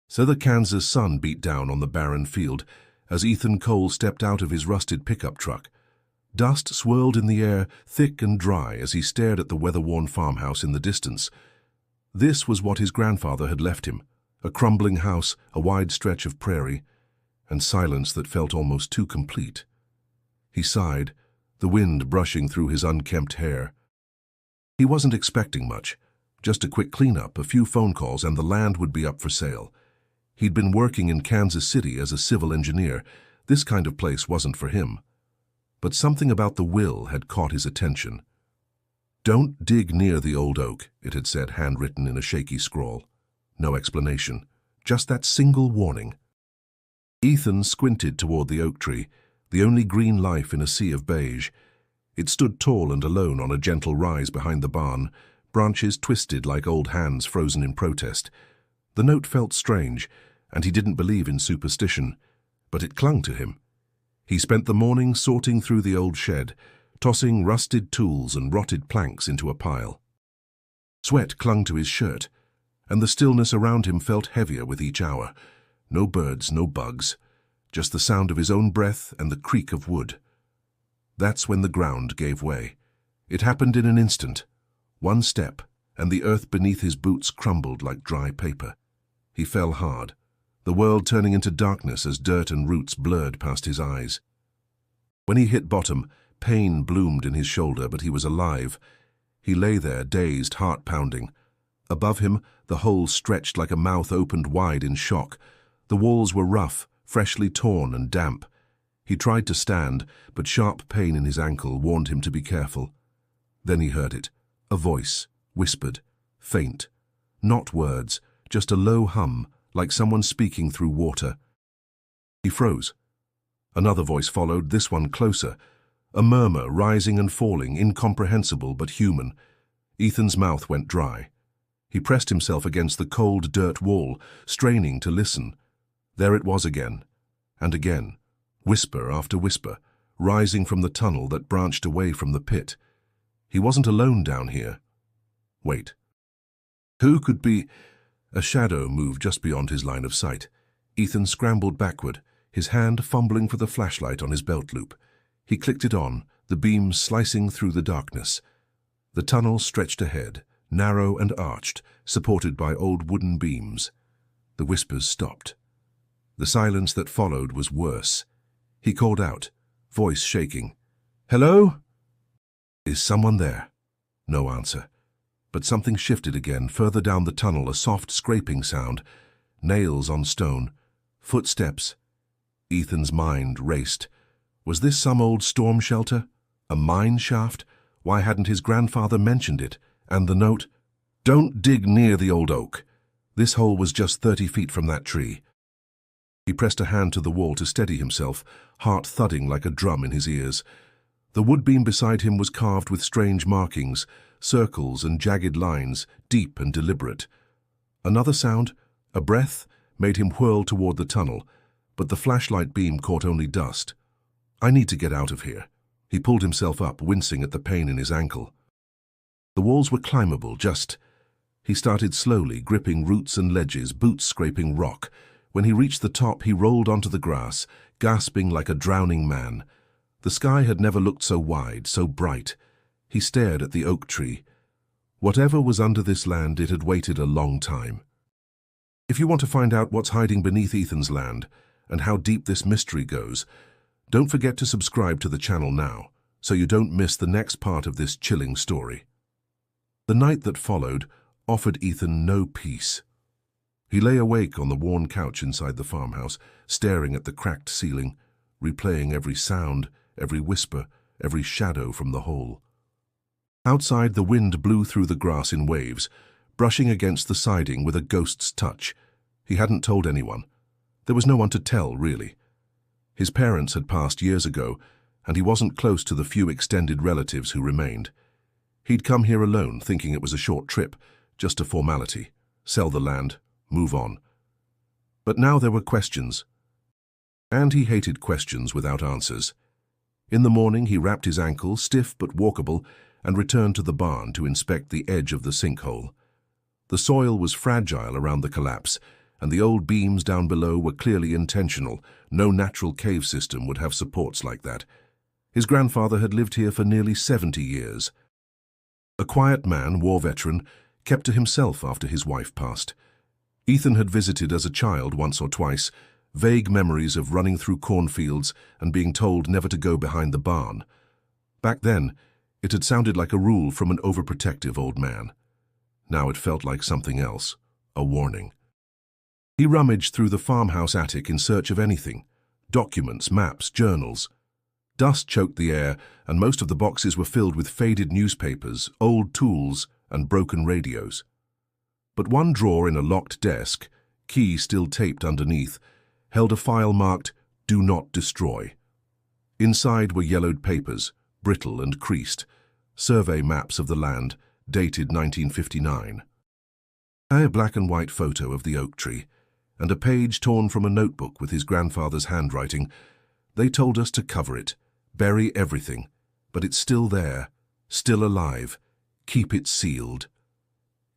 So the Kansas sun beat down on the barren field as Ethan Cole stepped out of his rusted pickup truck. Dust swirled in the air, thick and dry, as he stared at the weather-worn farmhouse in the distance. This was what his grandfather had left him, a crumbling house, a wide stretch of prairie, and silence that felt almost too complete. He sighed, the wind brushing through his unkempt hair. He wasn't expecting much, just a quick cleanup, a few phone calls, and the land would be up for sale. He'd been working in Kansas City as a civil engineer. This kind of place wasn't for him. But something about the will had caught his attention. "Don't dig near the old oak," it had said, handwritten in a shaky scrawl. No explanation, just that single warning. Ethan squinted toward the oak tree, the only green life in a sea of beige. It stood tall and alone on a gentle rise behind the barn, branches twisted like old hands frozen in protest. The note felt strange, and he didn't believe in superstition, but it clung to him. He spent the morning sorting through the old shed, tossing rusted tools and rotted planks into a pile. Sweat clung to his shirt, and the stillness around him felt heavier with each hour. No birds, no bugs, just the sound of his own breath and the creak of wood. That's when the ground gave way. It happened in an instant. One step, and the earth beneath his boots crumbled like dry paper. He fell hard, the world turning into darkness as dirt and roots blurred past his eyes. When he hit bottom, pain bloomed in his shoulder, but he was alive. He lay there, dazed, heart pounding. Above him, the hole stretched like a mouth opened wide in shock. The walls were rough, freshly torn and damp. He tried to stand, but sharp pain in his ankle warned him to be careful. Then he heard it, a voice, whispered, faint. Not words, just a low hum, like someone speaking through water. He froze. Another voice followed, this one closer. A murmur, rising and falling, incomprehensible but human. Ethan's mouth went dry. He pressed himself against the cold dirt wall, straining to listen. There it was again, and again, whisper after whisper, rising from the tunnel that branched away from the pit. He wasn't alone down here. Wait. Who could be? A shadow moved just beyond his line of sight. Ethan scrambled backward, his hand fumbling for the flashlight on his belt loop. He clicked it on, the beam slicing through the darkness. The tunnel stretched ahead, narrow and arched, supported by old wooden beams. The whispers stopped. The silence that followed was worse. He called out, voice shaking. "Hello? Is someone there?" No answer. But something shifted again, further down the tunnel, a soft scraping sound. Nails on stone. Footsteps. Ethan's mind raced. Was this some old storm shelter? A mine shaft? Why hadn't his grandfather mentioned it? And the note? "Don't dig near the old oak." This hole was just 30 feet from that tree. He pressed a hand to the wall to steady himself, heart thudding like a drum in his ears. The wood beam beside him was carved with strange markings, circles and jagged lines, deep and deliberate. Another sound, a breath, made him whirl toward the tunnel, but the flashlight beam caught only dust. "I need to get out of here." He pulled himself up, wincing at the pain in his ankle. The walls were climbable, He started slowly, gripping roots and ledges, boots scraping rock. When he reached the top, he rolled onto the grass, gasping like a drowning man. The sky had never looked so wide, so bright. He stared at the oak tree. Whatever was under this land, it had waited a long time. If you want to find out what's hiding beneath Ethan's land, and how deep this mystery goes, don't forget to subscribe to the channel now, so you don't miss the next part of this chilling story. The night that followed offered Ethan no peace. He lay awake on the worn couch inside the farmhouse, staring at the cracked ceiling, replaying every sound, every whisper, every shadow from the hole. Outside, the wind blew through the grass in waves, brushing against the siding with a ghost's touch. He hadn't told anyone. There was no one to tell, really. His parents had passed years ago, and he wasn't close to the few extended relatives who remained. He'd come here alone, thinking it was a short trip, just a formality. Sell the land, move on. But now there were questions. And he hated questions without answers. In the morning, he wrapped his ankle, stiff but walkable, and returned to the barn to inspect the edge of the sinkhole. The soil was fragile around the collapse, and the old beams down below were clearly intentional. No natural cave system would have supports like that. His grandfather had lived here for nearly 70 years. A quiet man, war veteran, kept to himself after his wife passed. Ethan had visited as a child once or twice, vague memories of running through cornfields and being told never to go behind the barn. Back then, it had sounded like a rule from an overprotective old man. Now it felt like something else, a warning. He rummaged through the farmhouse attic in search of anything: documents, maps, journals. Dust choked the air, and most of the boxes were filled with faded newspapers, old tools, and broken radios. But one drawer in a locked desk, key still taped underneath, held a file marked "Do Not Destroy." Inside were yellowed papers, brittle and creased, survey maps of the land, dated 1959. A black and white photo of the oak tree, and a page torn from a notebook with his grandfather's handwriting. They told us to cover it, bury everything, but it's still there, still alive. Keep it sealed.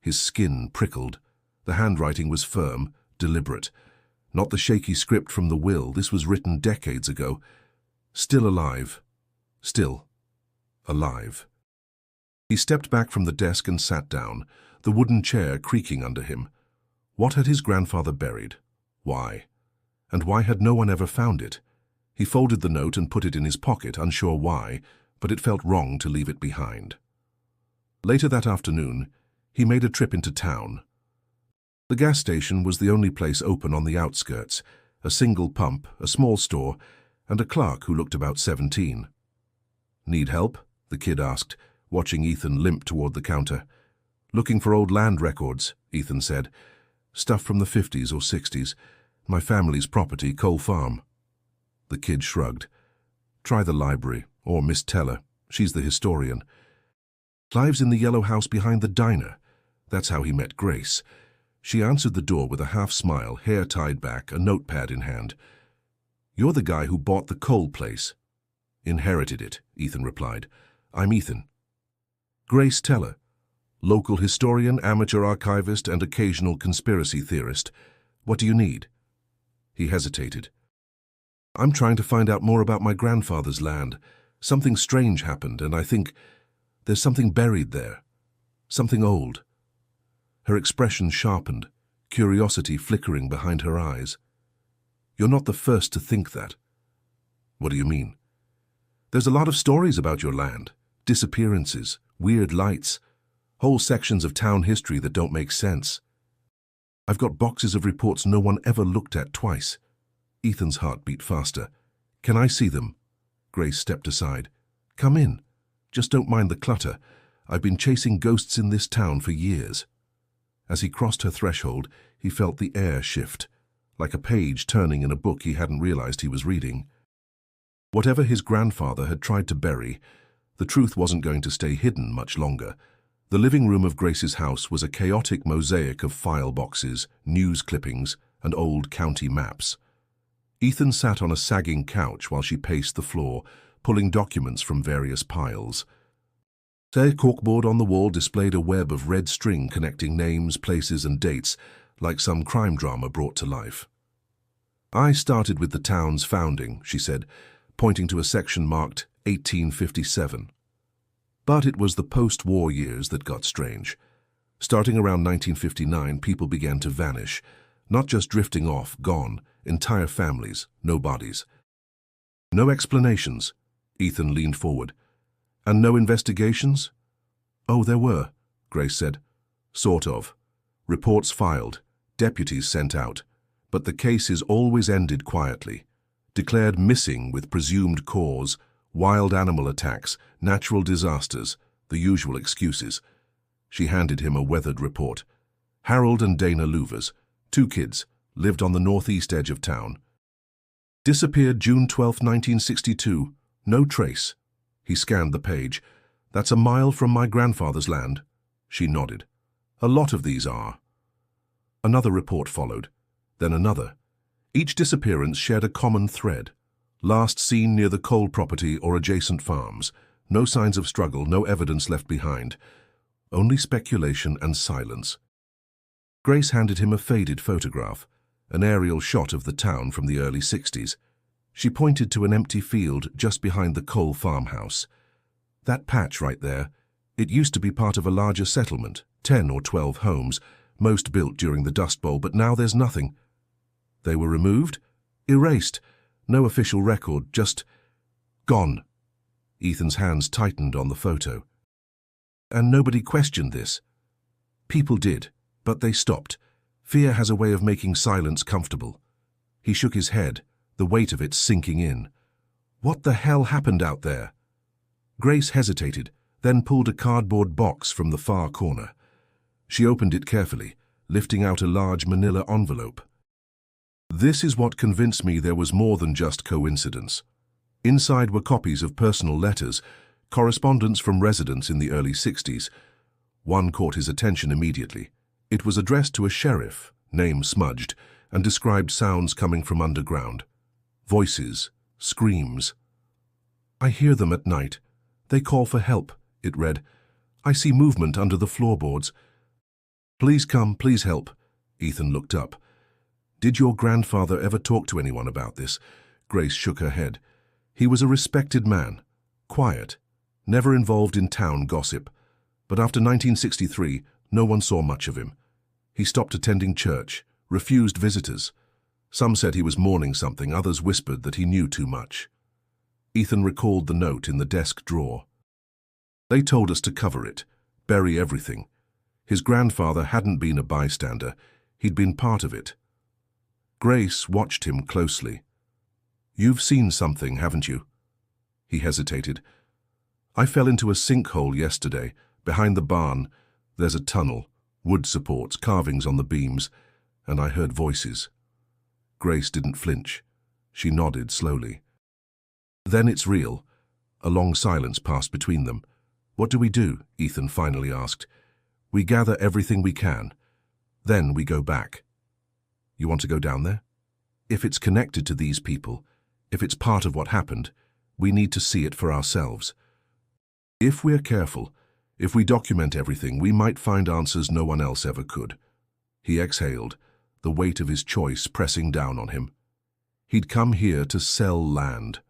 His skin prickled. The handwriting was firm, deliberate. Not the shaky script from the will. This was written decades ago. Still alive. Still alive. He stepped back from the desk and sat down, the wooden chair creaking under him. What had his grandfather buried? Why? And why had no one ever found it? He folded the note and put it in his pocket, unsure why, but it felt wrong to leave it behind. Later that afternoon, he made a trip into town. The gas station was the only place open on the outskirts, a single pump, a small store, and a clerk who looked about 17. "Need help?" the kid asked, watching Ethan limp toward the counter. "Looking for old land records," Ethan said. "Stuff from the 50s or 60s. My family's property, Cole Farm." The kid shrugged. "Try the library, or Miss Teller. She's the historian. Lives in the yellow house behind the diner." That's how he met Grace. She answered the door with a half-smile, hair tied back, a notepad in hand. "You're the guy who bought the Cole place." "Inherited it," Ethan replied. "I'm Ethan." "Grace Teller. Local historian, amateur archivist, and occasional conspiracy theorist. What do you need?" He hesitated. "I'm trying to find out more about my grandfather's land. Something strange happened, and I think there's something buried there. Something old." Her expression sharpened, curiosity flickering behind her eyes. "You're not the first to think that." "What do you mean?" "There's a lot of stories about your land. Disappearances, weird lights, whole sections of town history that don't make sense. I've got boxes of reports no one ever looked at twice." Ethan's heart beat faster. "Can I see them?" Grace stepped aside. "Come in. Just don't mind the clutter. I've been chasing ghosts in this town for years." As he crossed her threshold, he felt the air shift, like a page turning in a book he hadn't realized he was reading. Whatever his grandfather had tried to bury, the truth wasn't going to stay hidden much longer. The living room of Grace's house was a chaotic mosaic of file boxes, news clippings, and old county maps. Ethan sat on a sagging couch while she paced the floor, pulling documents from various piles. A corkboard on the wall displayed a web of red string connecting names, places, and dates, like some crime drama brought to life. "I started with the town's founding," she said, pointing to a section marked 1857. But it was the post-war years that got strange. Starting around 1959, people began to vanish, not just drifting off, gone, entire families, no bodies. "No explanations," Ethan leaned forward. "And no investigations?" "Oh, there were," Grace said. "Sort of. Reports filed, deputies sent out, but the cases always ended quietly. Declared missing with presumed cause, wild animal attacks, natural disasters, the usual excuses." She handed him a weathered report. "Harold and Dana Louvers, 2 kids, lived on the northeast edge of town. Disappeared June 12, 1962. No trace." He scanned the page. "That's a mile from my grandfather's land." She nodded. "A lot of these are." Another report followed, then another. Each disappearance shared a common thread. Last seen near the Cole property or adjacent farms. No signs of struggle, no evidence left behind. Only speculation and silence. Grace handed him a faded photograph, an aerial shot of the town from the early 60s. She pointed to an empty field just behind the Cole farmhouse. That patch right there, it used to be part of a larger settlement, 10 or 12 homes, most built during the Dust Bowl, but now there's nothing. They were removed? Erased. No official record, just gone. Ethan's hands tightened on the photo. And nobody questioned this. People did, but they stopped. Fear has a way of making silence comfortable. He shook his head, the weight of it sinking in. What the hell happened out there? Grace hesitated, then pulled a cardboard box from the far corner. She opened it carefully, lifting out a large manila envelope. This is what convinced me there was more than just coincidence. Inside were copies of personal letters, correspondence from residents in the early 60s. One caught his attention immediately. It was addressed to a sheriff, name smudged, and described sounds coming from underground. Voices, screams. I hear them at night. They call for help, it read. I see movement under the floorboards. Please come, please help. Ethan looked up. Did your grandfather ever talk to anyone about this? Grace shook her head. He was a respected man, quiet, never involved in town gossip. But after 1963, no one saw much of him. He stopped attending church, refused visitors. Some said he was mourning something, others whispered that he knew too much. Ethan recalled the note in the desk drawer. They told us to cover it, bury everything. His grandfather hadn't been a bystander, he'd been part of it. Grace watched him closely. You've seen something, haven't you? He hesitated. I fell into a sinkhole yesterday. Behind the barn, there's a tunnel, wood supports, carvings on the beams, and I heard voices. Grace didn't flinch. She nodded slowly. Then it's real. A long silence passed between them. What do we do? Ethan finally asked. We gather everything we can. Then we go back. You want to go down there? If it's connected to these people, if it's part of what happened, we need to see it for ourselves. If we're careful, if we document everything, we might find answers no one else ever could. He exhaled, the weight of his choice pressing down on him. He'd come here to sell land.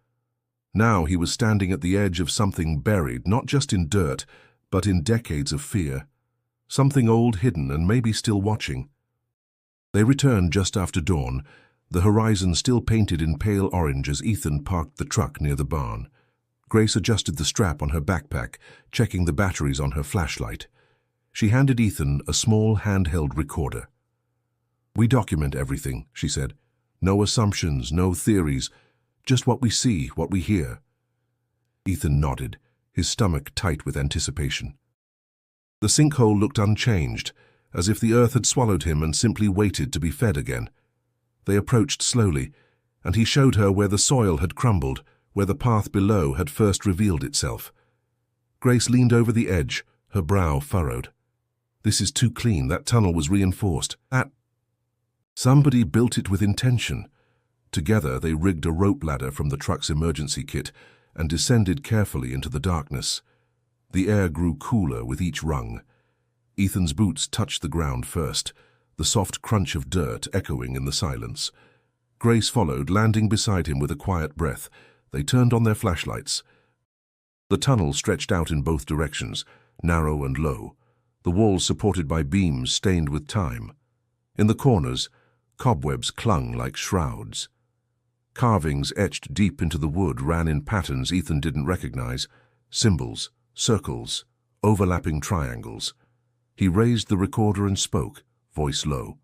Now he was standing at the edge of something buried, not just in dirt, but in decades of fear. Something old, hidden, and maybe still watching. They returned just after dawn, the horizon still painted in pale orange as Ethan parked the truck near the barn. Grace adjusted the strap on her backpack, checking the batteries on her flashlight. She handed Ethan a small handheld recorder. We document everything, she said. No assumptions, no theories, just what we see, what we hear. Ethan nodded, his stomach tight with anticipation. The sinkhole looked unchanged, as if the earth had swallowed him and simply waited to be fed again. They approached slowly, and he showed her where the soil had crumbled, where the path below had first revealed itself. Grace leaned over the edge, her brow furrowed. This is too clean. That tunnel was reinforced. Somebody built it with intention. Together they rigged a rope ladder from the truck's emergency kit and descended carefully into the darkness. The air grew cooler with each rung. Ethan's boots touched the ground first, the soft crunch of dirt echoing in the silence. Grace followed, landing beside him with a quiet breath. They turned on their flashlights. The tunnel stretched out in both directions, narrow and low, the walls supported by beams stained with time. In the corners, cobwebs clung like shrouds. Carvings etched deep into the wood ran in patterns Ethan didn't recognize, symbols, circles, overlapping triangles. He raised the recorder and spoke, voice low.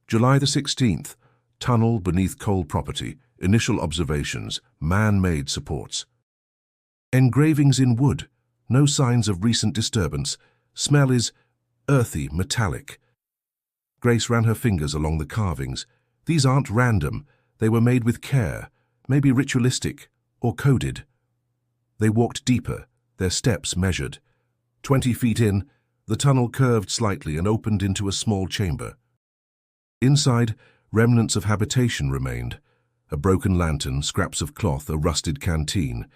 July the 16th, tunnel beneath Cole property, initial observations, man-made supports. Engravings in wood, no signs of recent disturbance. Smell is earthy, metallic. Grace ran her fingers along the carvings. These aren't random. They were made with care, maybe ritualistic or coded. They walked deeper, their steps measured. 20 feet in, the tunnel curved slightly and opened into a small chamber. Inside, remnants of habitation remained. A broken lantern, scraps of cloth, a rusted canteen.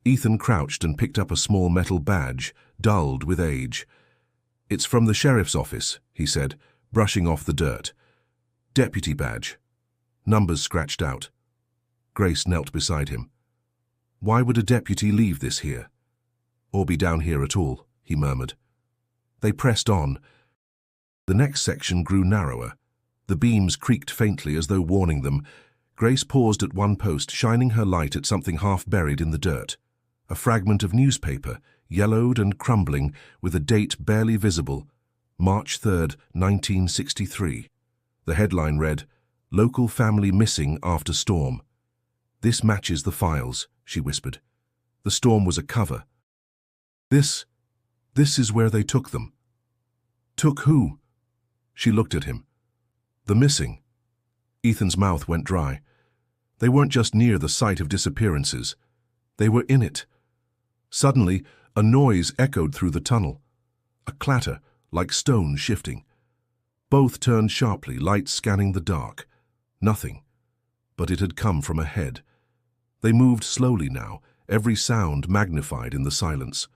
Ethan crouched and picked up a small metal badge, dulled with age. It's from the sheriff's office, he said, brushing off the dirt. Deputy badge. Numbers scratched out. Grace knelt beside him. Why would a deputy leave this here? Or be down here at all, he murmured. They pressed on. The next section grew narrower. The beams creaked faintly as though warning them. Grace paused at one post, shining her light at something half buried in the dirt. A fragment of newspaper, yellowed and crumbling, with a date barely visible, March 3rd, 1963. The headline read, "Local family missing after storm." "This matches the files," she whispered. "The storm was a cover. This is where they took them." "Took who?" She looked at him. "The missing." Ethan's mouth went dry. They weren't just near the site of disappearances. They were in it. Suddenly, a noise echoed through the tunnel. A clatter, like stones shifting. Both turned sharply, lights scanning the dark. Nothing. But it had come from ahead. They moved slowly now, every sound magnified in the silence.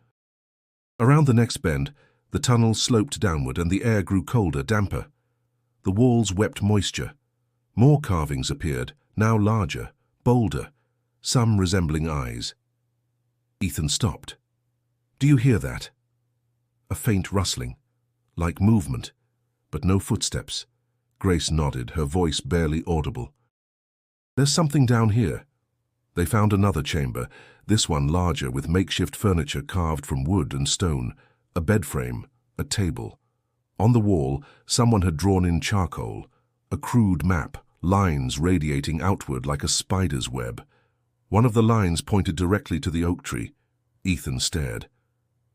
Around the next bend, the tunnel sloped downward and the air grew colder, damper. The walls wept moisture. More carvings appeared, now larger, bolder, some resembling eyes. Ethan stopped. "Do you hear that?" A faint rustling, like movement, but no footsteps. Grace nodded, her voice barely audible. "There's something down here." They found another chamber, this one larger, with makeshift furniture carved from wood and stone, a bed frame, a table. On the wall, someone had drawn in charcoal, a crude map, lines radiating outward like a spider's web. One of the lines pointed directly to the oak tree. Ethan stared.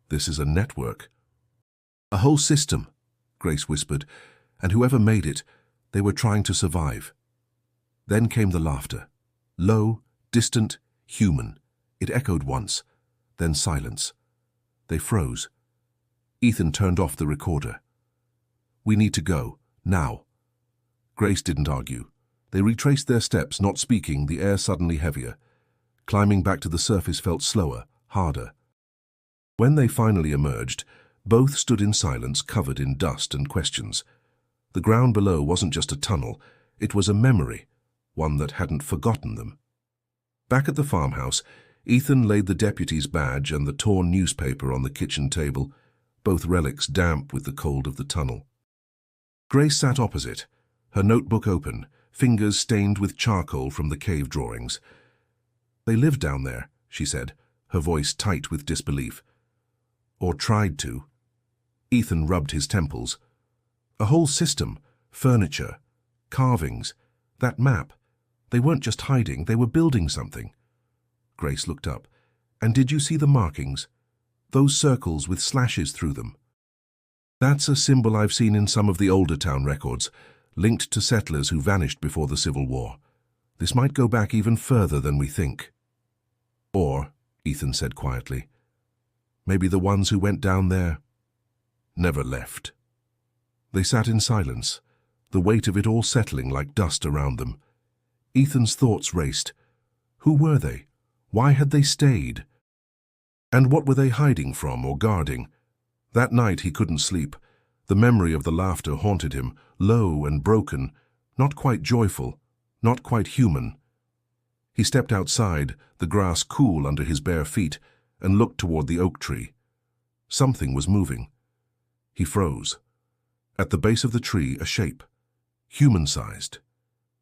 "This is a network." "A whole system," Grace whispered, "and whoever made it, they were trying to survive." Then came the laughter. Low, distant, human. It echoed once, then silence. They froze. Ethan turned off the recorder. "We need to go, now." Grace didn't argue. They retraced their steps, not speaking, the air suddenly heavier. Climbing back to the surface felt slower, harder. When they finally emerged, both stood in silence, covered in dust and questions. The ground below wasn't just a tunnel, it was a memory, one that hadn't forgotten them. Back at the farmhouse, Ethan laid the deputy's badge and the torn newspaper on the kitchen table, both relics damp with the cold of the tunnel. Grace sat opposite, her notebook open, fingers stained with charcoal from the cave drawings. "They lived down there," she said, her voice tight with disbelief. "Or tried to." Ethan rubbed his temples. "A whole system, furniture, carvings, that map. They weren't just hiding, they were building something." Grace looked up. "And did you see the markings? Those circles with slashes through them?" "That's a symbol I've seen in some of the older town records, linked to settlers who vanished before the Civil War. This might go back even further than we think." "Or," Ethan said quietly, "maybe the ones who went down there never left." They sat in silence, the weight of it all settling like dust around them. Ethan's thoughts raced. Who were they? Why had they stayed? And what were they hiding from or guarding? That night he couldn't sleep. The memory of the laughter haunted him, low and broken, not quite joyful, not quite human. He stepped outside, the grass cool under his bare feet, and looked toward the oak tree. Something was moving. He froze. At the base of the tree, a shape, human-sized,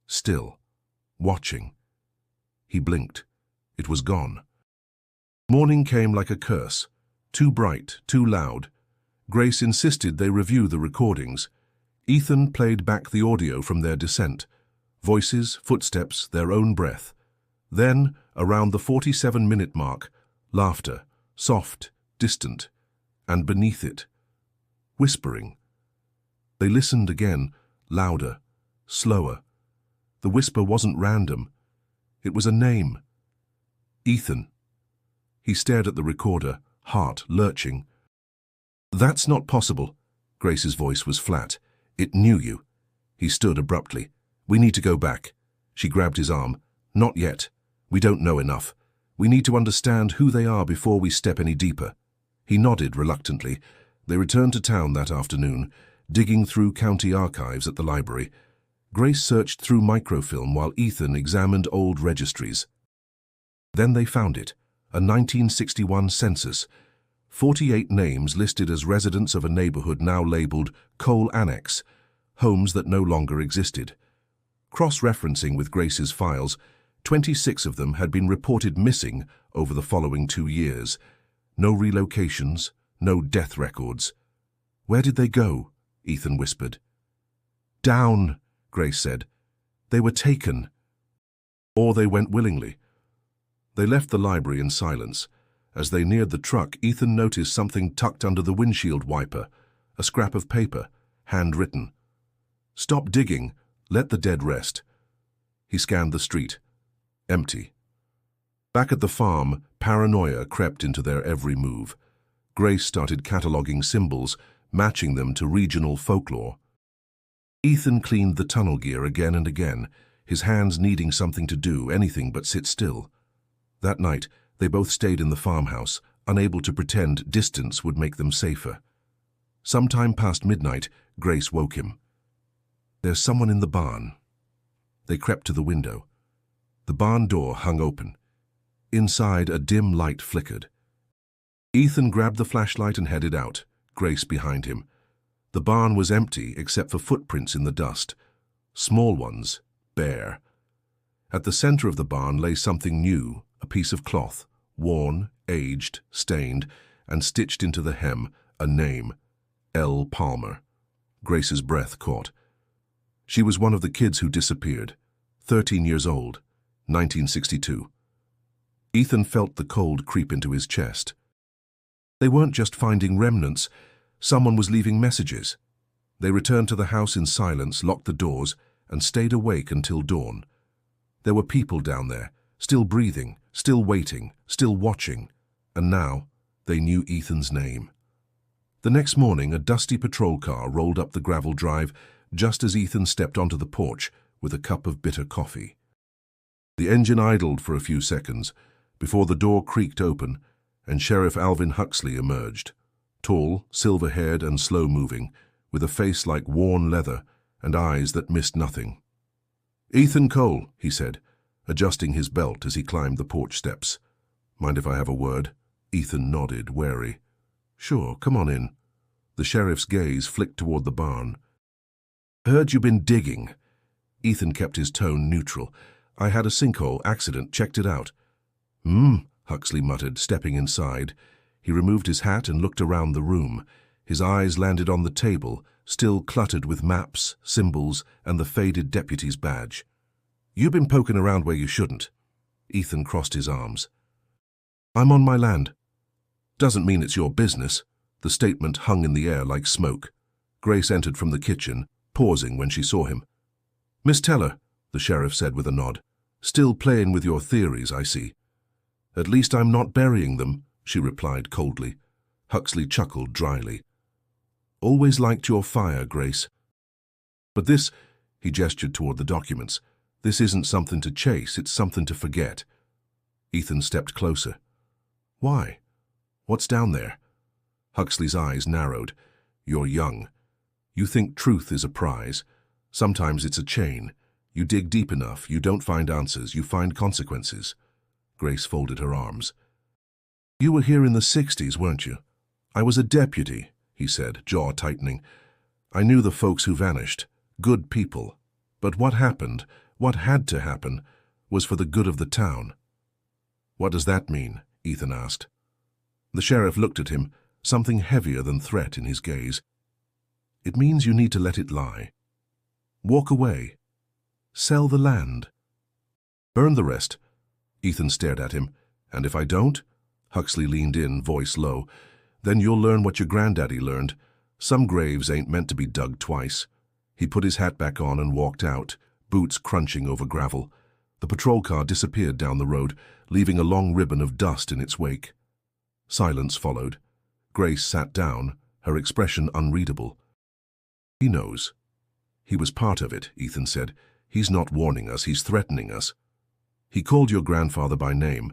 still, watching. He blinked. It was gone. Morning came like a curse, too bright, too loud. Grace insisted they review the recordings. Ethan played back the audio from their descent. Voices, footsteps, their own breath. Then, around the 47-minute mark, laughter, soft, distant, and beneath it, whispering. They listened again, louder, slower. The whisper wasn't random. It was a name. Ethan. He stared at the recorder, heart lurching. "That's not possible." Grace's voice was flat. "It knew you." He stood abruptly. "We need to go back." She grabbed his arm. "Not yet. We don't know enough. We need to understand who they are before we step any deeper." He nodded reluctantly. They returned to town that afternoon, digging through county archives at the library. Grace searched through microfilm while Ethan examined old registries. Then they found it, a 1961 census. 48 names listed as residents of a neighborhood now labeled Cole Annex, homes that no longer existed. Cross-referencing with Grace's files, 26 of them had been reported missing over the following 2 years. No relocations, no death records. "Where did they go?" Ethan whispered. "Down," Grace said. "They were taken." Or they went willingly. They left the library in silence. As they neared the truck, Ethan noticed something tucked under the windshield wiper, a scrap of paper, handwritten. "Stop digging. Let the dead rest." He scanned the street. Empty. Back at the farm, paranoia crept into their every move. Grace started cataloging symbols, matching them to regional folklore. Ethan cleaned the tunnel gear again and again, his hands needing something to do, anything but sit still. That night, they both stayed in the farmhouse, unable to pretend distance would make them safer. Sometime past midnight, Grace woke him. "There's someone in the barn." They crept to the window. The barn door hung open. Inside, a dim light flickered. Ethan grabbed the flashlight and headed out, Grace behind him. The barn was empty except for footprints in the dust. Small ones, bare. At the center of the barn lay something new, a piece of cloth, worn, aged, stained, and stitched into the hem, a name, L. Palmer. Grace's breath caught. She was one of the kids who disappeared, 13 years old, 1962. Ethan felt the cold creep into his chest. They weren't just finding remnants, someone was leaving messages. They returned to the house in silence, locked the doors, and stayed awake until dawn. There were people down there, still breathing, still waiting, still watching, and now they knew Ethan's name. The next morning, a dusty patrol car rolled up the gravel drive just as Ethan stepped onto the porch with a cup of bitter coffee. The engine idled for a few seconds before the door creaked open and Sheriff Alvin Huxley emerged, tall, silver-haired and slow-moving, with a face like worn leather and eyes that missed nothing. "Ethan Cole," he said, adjusting his belt as he climbed the porch steps. "Mind if I have a word?" Ethan nodded, wary. "Sure, come on in." The sheriff's gaze flicked toward the barn. "Heard you've been digging." Ethan kept his tone neutral. "I had a sinkhole accident, checked it out." Huxley muttered, stepping inside. He removed his hat and looked around the room. His eyes landed on the table, still cluttered with maps, symbols, and the faded deputy's badge. "You've been poking around where you shouldn't." Ethan crossed his arms. "I'm on my land." "Doesn't mean it's your business." The statement hung in the air like smoke. Grace entered from the kitchen, pausing when she saw him. "Miss Teller," the sheriff said with a nod. "Still playing with your theories, I see." "At least I'm not burying them," she replied coldly. Huxley chuckled dryly. "Always liked your fire, Grace. But this," he gestured toward the documents, "this isn't something to chase, it's something to forget." Ethan stepped closer. "Why? What's down there?" Huxley's eyes narrowed. "You're young. You think truth is a prize. Sometimes it's a chain. You dig deep enough, you don't find answers, you find consequences." Grace folded her arms. "You were here in the 60s, weren't you?" "I was a deputy," he said, jaw tightening. "I knew the folks who vanished. Good people. But what happened, what had to happen, was for the good of the town." "What does that mean?" Ethan asked. The sheriff looked at him, something heavier than threat in his gaze. "It means you need to let it lie. Walk away. Sell the land. Burn the rest." Ethan stared at him. "And if I don't?" Huxley leaned in, voice low. "Then you'll learn what your granddaddy learned. Some graves ain't meant to be dug twice." He put his hat back on and walked out, boots crunching over gravel. The patrol car disappeared down the road, leaving a long ribbon of dust in its wake. Silence followed. Grace sat down, her expression unreadable. "He knows. He was part of it," Ethan said. "He's not warning us, he's threatening us. He called your grandfather by name.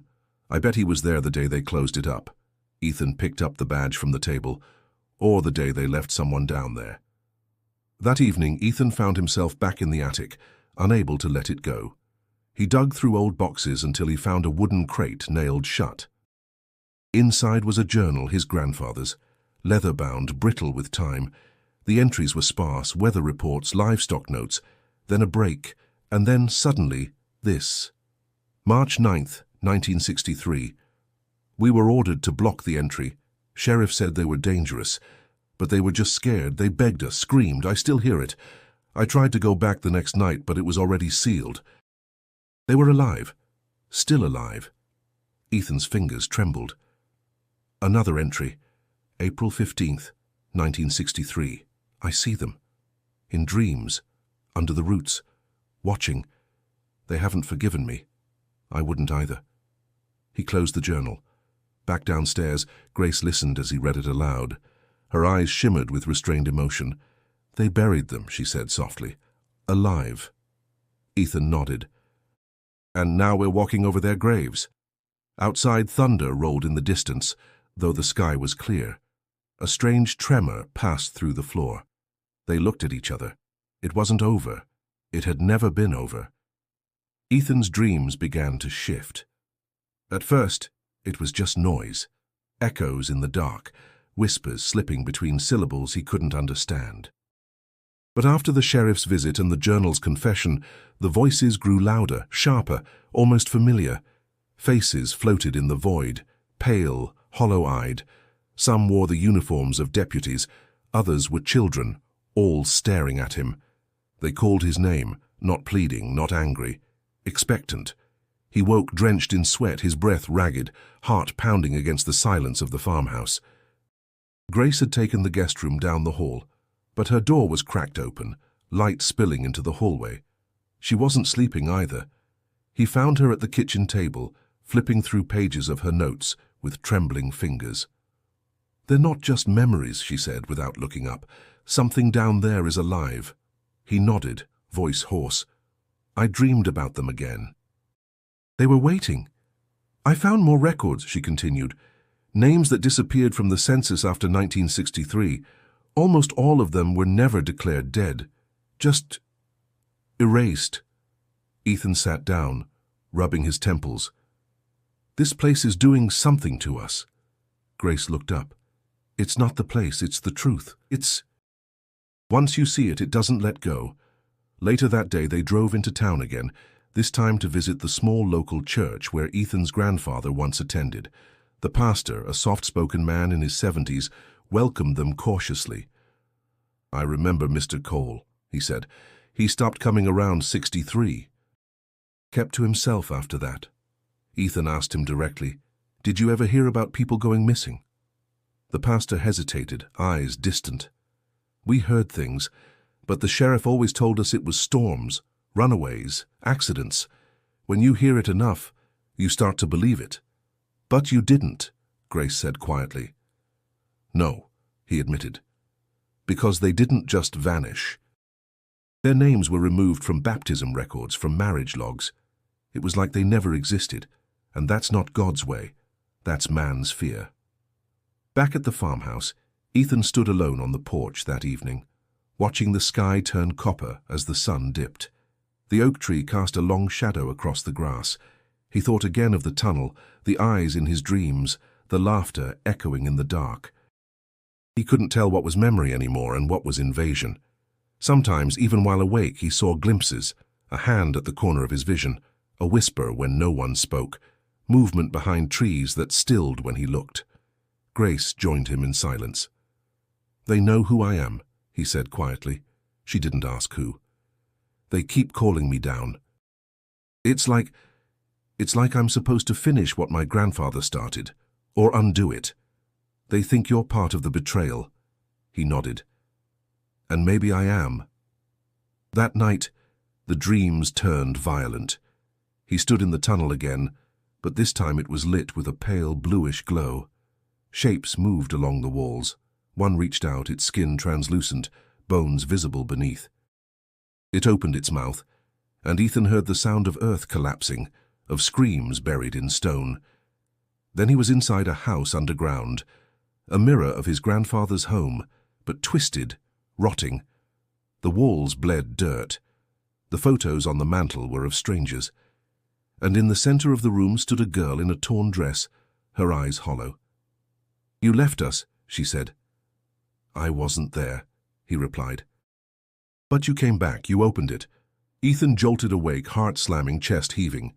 I bet he was there the day they closed it up." Ethan picked up the badge from the table. "Or the day they left someone down there." That evening, Ethan found himself back in the attic, unable to let it go. He dug through old boxes until he found a wooden crate nailed shut. Inside was a journal, his grandfather's, leather-bound, brittle with time. The entries were sparse, weather reports, livestock notes, then a break, and then, suddenly, this. March 9th, 1963. We were ordered to block the entry. Sheriff said they were dangerous, but they were just scared. They begged us, screamed. I still hear it. I tried to go back the next night, but it was already sealed. They were alive. Still alive. Ethan's fingers trembled. Another entry. April 15th, 1963. I see them. In dreams. Under the roots. Watching. They haven't forgiven me. I wouldn't either. He closed the journal. Back downstairs, Grace listened as he read it aloud. Her eyes shimmered with restrained emotion. They buried them, she said softly. Alive. Ethan nodded. And now we're walking over their graves. Outside, thunder rolled in the distance, though the sky was clear. A strange tremor passed through the floor. They looked at each other. It wasn't over. It had never been over. Ethan's dreams began to shift. At first, it was just noise, echoes in the dark, whispers slipping between syllables he couldn't understand. But after the sheriff's visit and the journal's confession, the voices grew louder, sharper, almost familiar. Faces floated in the void, pale, hollow-eyed. Some wore the uniforms of deputies, others were children, all staring at him. They called his name, not pleading, not angry, expectant. He woke drenched in sweat, his breath ragged, heart pounding against the silence of the farmhouse. Grace had taken the guest room down the hall, but her door was cracked open, light spilling into the hallway. She wasn't sleeping either. He found her at the kitchen table, flipping through pages of her notes with trembling fingers. They're not just memories, she said without looking up. Something down there is alive. He nodded, voice hoarse. I dreamed about them again. They were waiting. I found more records, she continued. Names that disappeared from the census after 1963. Almost all of them were never declared dead. Just erased. Ethan sat down, rubbing his temples. This place is doing something to us. Grace looked up. It's not the place, it's the truth. Once you see it, it doesn't let go. Later that day, they drove into town again, this time to visit the small local church where Ethan's grandfather once attended. The pastor, a soft-spoken man in his 70s, welcomed them cautiously. I remember Mr. Cole, he said. He stopped coming around 63. Kept to himself after that. Ethan asked him directly, Did you ever hear about people going missing? The pastor hesitated, eyes distant. We heard things, but the sheriff always told us it was storms, runaways, accidents. When you hear it enough, you start to believe it. But you didn't, Grace said quietly. No, he admitted. Because they didn't just vanish. Their names were removed from baptism records, from marriage logs. It was like they never existed, and that's not God's way. That's man's fear. Back at the farmhouse, Ethan stood alone on the porch that evening, watching the sky turn copper as the sun dipped. The oak tree cast a long shadow across the grass. He thought again of the tunnel, the eyes in his dreams, the laughter echoing in the dark. He couldn't tell what was memory anymore and what was invasion. Sometimes, even while awake, he saw glimpses, a hand at the corner of his vision, a whisper when no one spoke, movement behind trees that stilled when he looked. Grace joined him in silence. They know who I am, he said quietly. She didn't ask who. They keep calling me down. It's like I'm supposed to finish what my grandfather started, or undo it. They think you're part of the betrayal. He nodded. And maybe I am. That night, the dreams turned violent. He stood in the tunnel again, but this time it was lit with a pale bluish glow. Shapes moved along the walls. One reached out, its skin translucent, bones visible beneath. It opened its mouth, and Ethan heard the sound of earth collapsing, of screams buried in stone. Then he was inside a house underground, a mirror of his grandfather's home, but twisted, rotting. The walls bled dirt. The photos on the mantel were of strangers. And in the center of the room stood a girl in a torn dress, her eyes hollow. "You left us," she said. "I wasn't there," he replied. "But you came back, you opened it." Ethan jolted awake, heart slamming, chest heaving.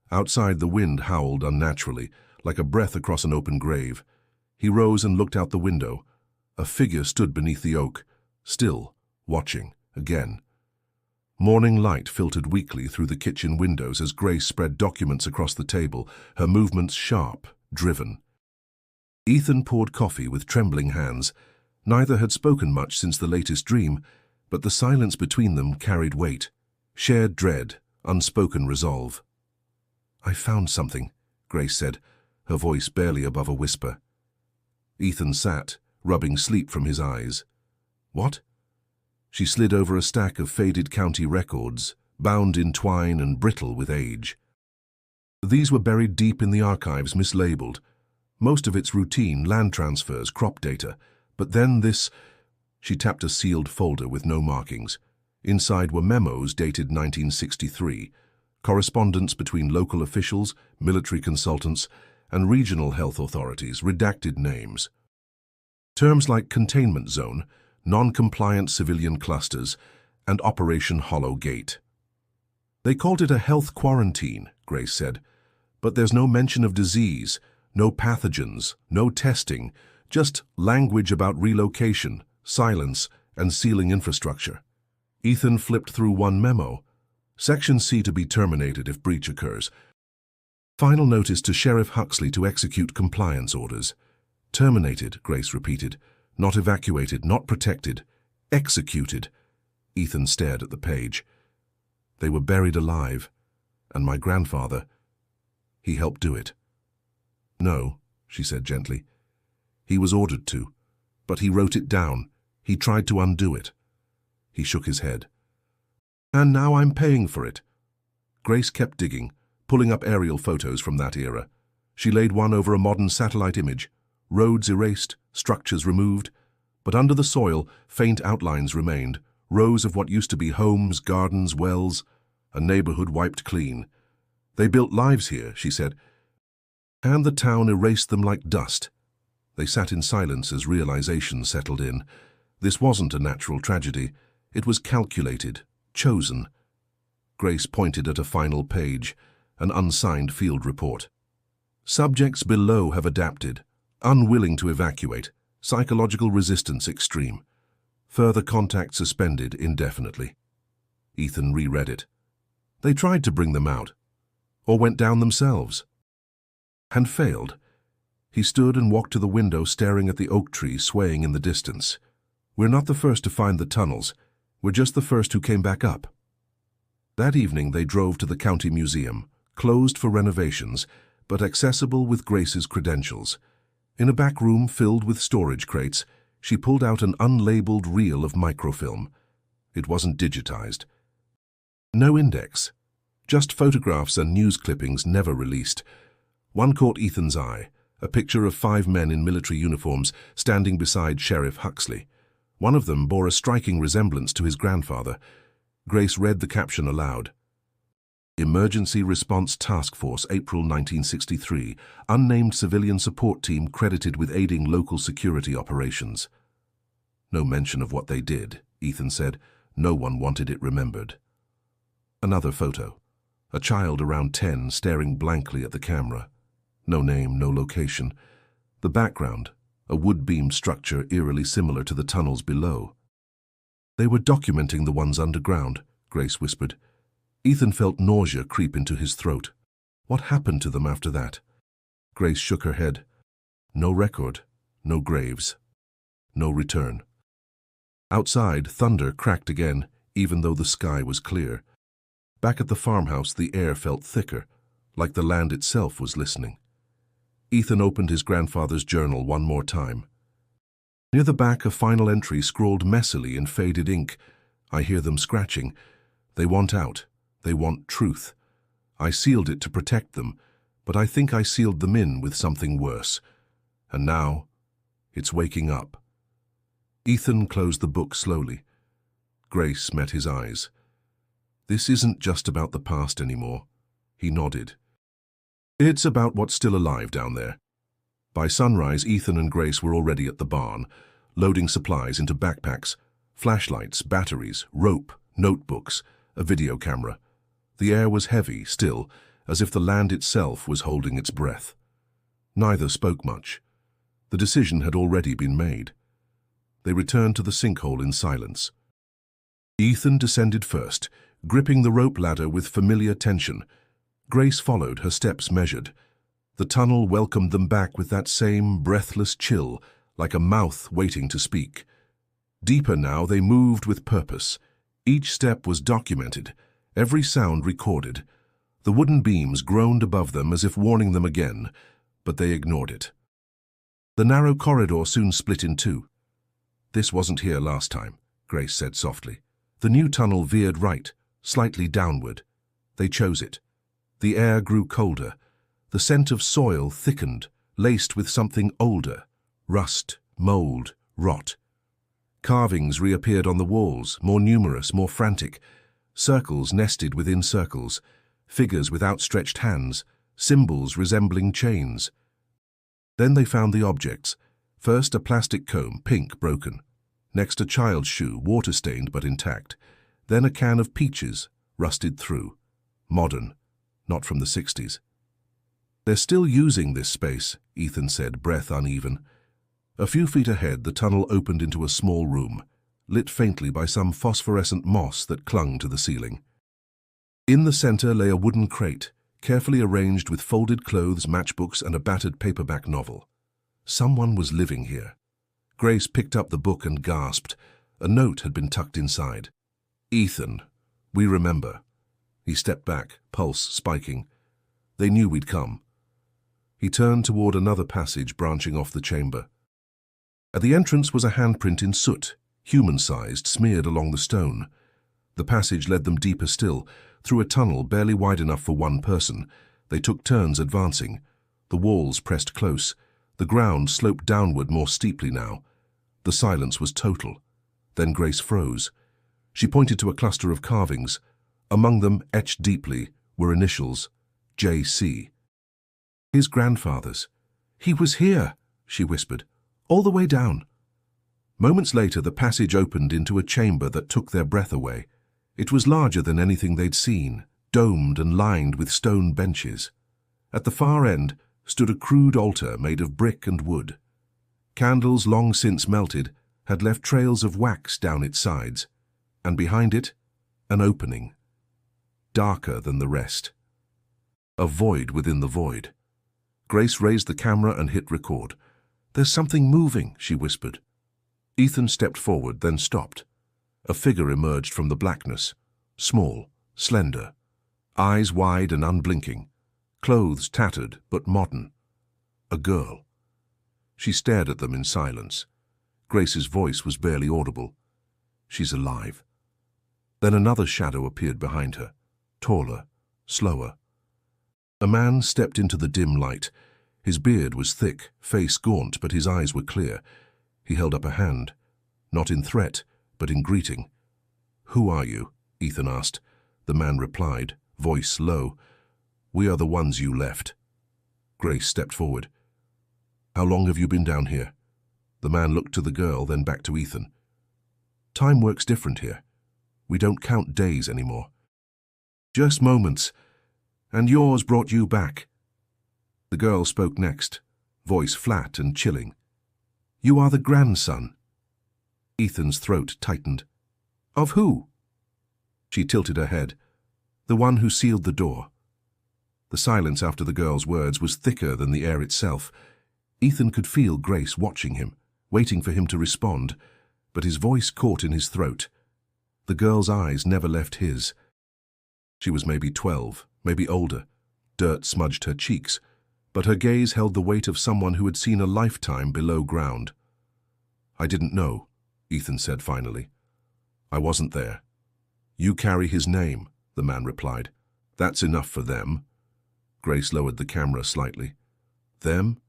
Outside, the wind howled unnaturally, like a breath across an open grave. He rose and looked out the window. A figure stood beneath the oak, still, watching, again. Morning light filtered weakly through the kitchen windows as Grace spread documents across the table, her movements sharp, driven. Ethan poured coffee with trembling hands. Neither had spoken much since the latest dream, but the silence between them carried weight. Shared dread, unspoken resolve. "I found something," Grace said, her voice barely above a whisper. Ethan sat, rubbing sleep from his eyes. "What?" She slid over a stack of faded county records, bound in twine and brittle with age. These were buried deep in the archives, mislabeled. Most of it's routine, land transfers, crop data. But then this... She tapped a sealed folder with no markings. Inside were memos dated 1963, correspondence between local officials, military consultants, and regional health authorities, redacted names. Terms like containment zone, non-compliant civilian clusters, and Operation Hollow Gate. "They called it a health quarantine," Grace said, "but there's no mention of disease, no pathogens, no testing, just language about relocation, silence, and sealing infrastructure." Ethan flipped through one memo. Section C to be terminated if breach occurs. Final notice to Sheriff Huxley to execute compliance orders. Terminated, Grace repeated. Not evacuated, not protected. Executed. Ethan stared at the page. They were buried alive, and my grandfather, he helped do it. "No," she said gently. "He was ordered to, but he wrote it down. He tried to undo it." He shook his head. "And now I'm paying for it." Grace kept digging, pulling up aerial photos from that era. She laid one over a modern satellite image. Roads erased, structures removed, but under the soil, faint outlines remained, rows of what used to be homes, gardens, wells, a neighborhood wiped clean. "They built lives here," she said, "and the town erased them like dust." They sat in silence as realization settled in. This wasn't a natural tragedy. It was calculated, chosen. Grace pointed at a final page, an unsigned field report. "Subjects below have adapted, unwilling to evacuate, psychological resistance extreme. Further contact suspended indefinitely." Ethan reread it. "They tried to bring them out, or went down themselves, and failed." He stood and walked to the window, staring at the oak tree swaying in the distance. "We're not the first to find the tunnels. We're just the first who came back up." That evening they drove to the county museum, closed for renovations, but accessible with Grace's credentials. In a back room filled with storage crates, she pulled out an unlabeled reel of microfilm. It wasn't digitized. No index. Just photographs and news clippings never released. One caught Ethan's eye, a picture of 5 men in military uniforms standing beside Sheriff Huxley. One of them bore a striking resemblance to his grandfather. Grace read the caption aloud. "Emergency Response Task Force, April 1963. Unnamed civilian support team credited with aiding local security operations." No mention of what they did, Ethan said. No one wanted it remembered. Another photo. A child around 10 staring blankly at the camera. No name, no location. The background, a wood-beam structure eerily similar to the tunnels below. "They were documenting the ones underground," Grace whispered. Ethan felt nausea creep into his throat. What happened to them after that? Grace shook her head. No record, no graves, no return. Outside, thunder cracked again, even though the sky was clear. Back at the farmhouse, the air felt thicker, like the land itself was listening. Ethan opened his grandfather's journal one more time. Near the back, a final entry scrawled messily in faded ink. "I hear them scratching. They want out. They want truth. I sealed it to protect them, but I think I sealed them in with something worse. And now, it's waking up." Ethan closed the book slowly. Grace met his eyes. This isn't just about the past anymore. He nodded. It's about what's still alive down there. By sunrise, Ethan and Grace were already at the barn, loading supplies into backpacks, flashlights, batteries, rope, notebooks, a video camera. The air was heavy, still, as if the land itself was holding its breath. Neither spoke much. The decision had already been made. They returned to the sinkhole in silence. Ethan descended first, gripping the rope ladder with familiar tension. Grace followed, her steps measured. The tunnel welcomed them back with that same breathless chill, like a mouth waiting to speak. Deeper now, they moved with purpose. Each step was documented, every sound recorded. The wooden beams groaned above them as if warning them again, but they ignored it. The narrow corridor soon split in two. "This wasn't here last time," Grace said softly. The new tunnel veered right, slightly downward. They chose it. The air grew colder. The scent of soil thickened, laced with something older. Rust, mold, rot. Carvings reappeared on the walls, more numerous, more frantic. Circles nested within circles. Figures with outstretched hands. Symbols resembling chains. Then they found the objects. First a plastic comb, pink, broken. Next a child's shoe, water-stained but intact. Then a can of peaches, rusted through. Modern, not from the 60s. "They're still using this space," Ethan said, breath uneven. A few feet ahead, the tunnel opened into a small room, lit faintly by some phosphorescent moss that clung to the ceiling. In the center lay a wooden crate, carefully arranged with folded clothes, matchbooks, and a battered paperback novel. Someone was living here. Grace picked up the book and gasped. A note had been tucked inside. "Ethan, we remember." He stepped back, pulse spiking. "They knew we'd come." He turned toward another passage branching off the chamber. At the entrance was a handprint in soot, human-sized, smeared along the stone. The passage led them deeper still, through a tunnel barely wide enough for one person. They took turns advancing. The walls pressed close. The ground sloped downward more steeply now. The silence was total. Then Grace froze. She pointed to a cluster of carvings. Among them, etched deeply, were initials, J.C. His grandfather's. "He was here," she whispered, "all the way down." Moments later, the passage opened into a chamber that took their breath away. It was larger than anything they'd seen, domed and lined with stone benches. At the far end stood a crude altar made of brick and wood. Candles long since melted had left trails of wax down its sides, and behind it, an opening, darker than the rest. A void within the void. Grace raised the camera and hit record. "There's something moving," she whispered. Ethan stepped forward, then stopped. A figure emerged from the blackness, small, slender, eyes wide and unblinking, clothes tattered but modern. A girl. She stared at them in silence. Grace's voice was barely audible. "She's alive." Then another shadow appeared behind her, taller, slower. A man stepped into the dim light. His beard was thick, face gaunt, but his eyes were clear. He held up a hand, not in threat, but in greeting. "Who are you?" Ethan asked. The man replied, voice low, "We are the ones you left." Grace stepped forward. "How long have you been down here?" The man looked to the girl, then back to Ethan. "Time works different here. We don't count days anymore." "Just moments. And yours brought you back." The girl spoke next, voice flat and chilling. "You are the grandson." Ethan's throat tightened. "Of who?" She tilted her head. "The one who sealed the door." The silence after the girl's words was thicker than the air itself. Ethan could feel Grace watching him, waiting for him to respond, but his voice caught in his throat. The girl's eyes never left his. She was maybe 12, maybe older. Dirt smudged her cheeks, but her gaze held the weight of someone who had seen a lifetime below ground. "I didn't know," Ethan said finally. "I wasn't there." "You carry his name," the man replied. "That's enough for them." Grace lowered the camera slightly. "Them?"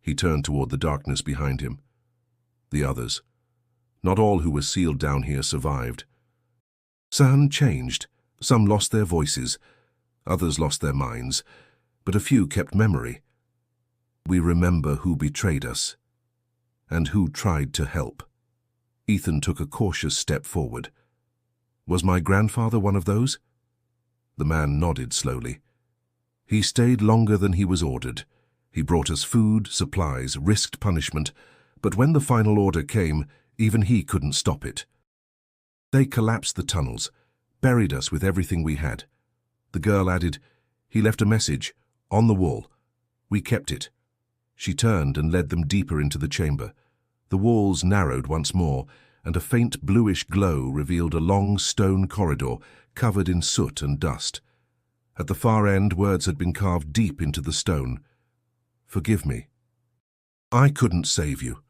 He turned toward the darkness behind him. "The others. Not all who were sealed down here survived. San changed. Some lost their voices, others lost their minds, but a few kept memory. We remember who betrayed us, and who tried to help. Ethan took a cautious step forward. Was my grandfather one of those? The man nodded slowly. He stayed longer than he was ordered. He brought us food, supplies, risked punishment, but when the final order came, even he couldn't stop it. They collapsed the tunnels, buried us with everything we had. The girl added, "He left a message, on the wall. We kept it." She turned and led them deeper into the chamber. The walls narrowed once more, and a faint bluish glow revealed a long stone corridor covered in soot and dust. At the far end, words had been carved deep into the stone. "Forgive me. I couldn't save you."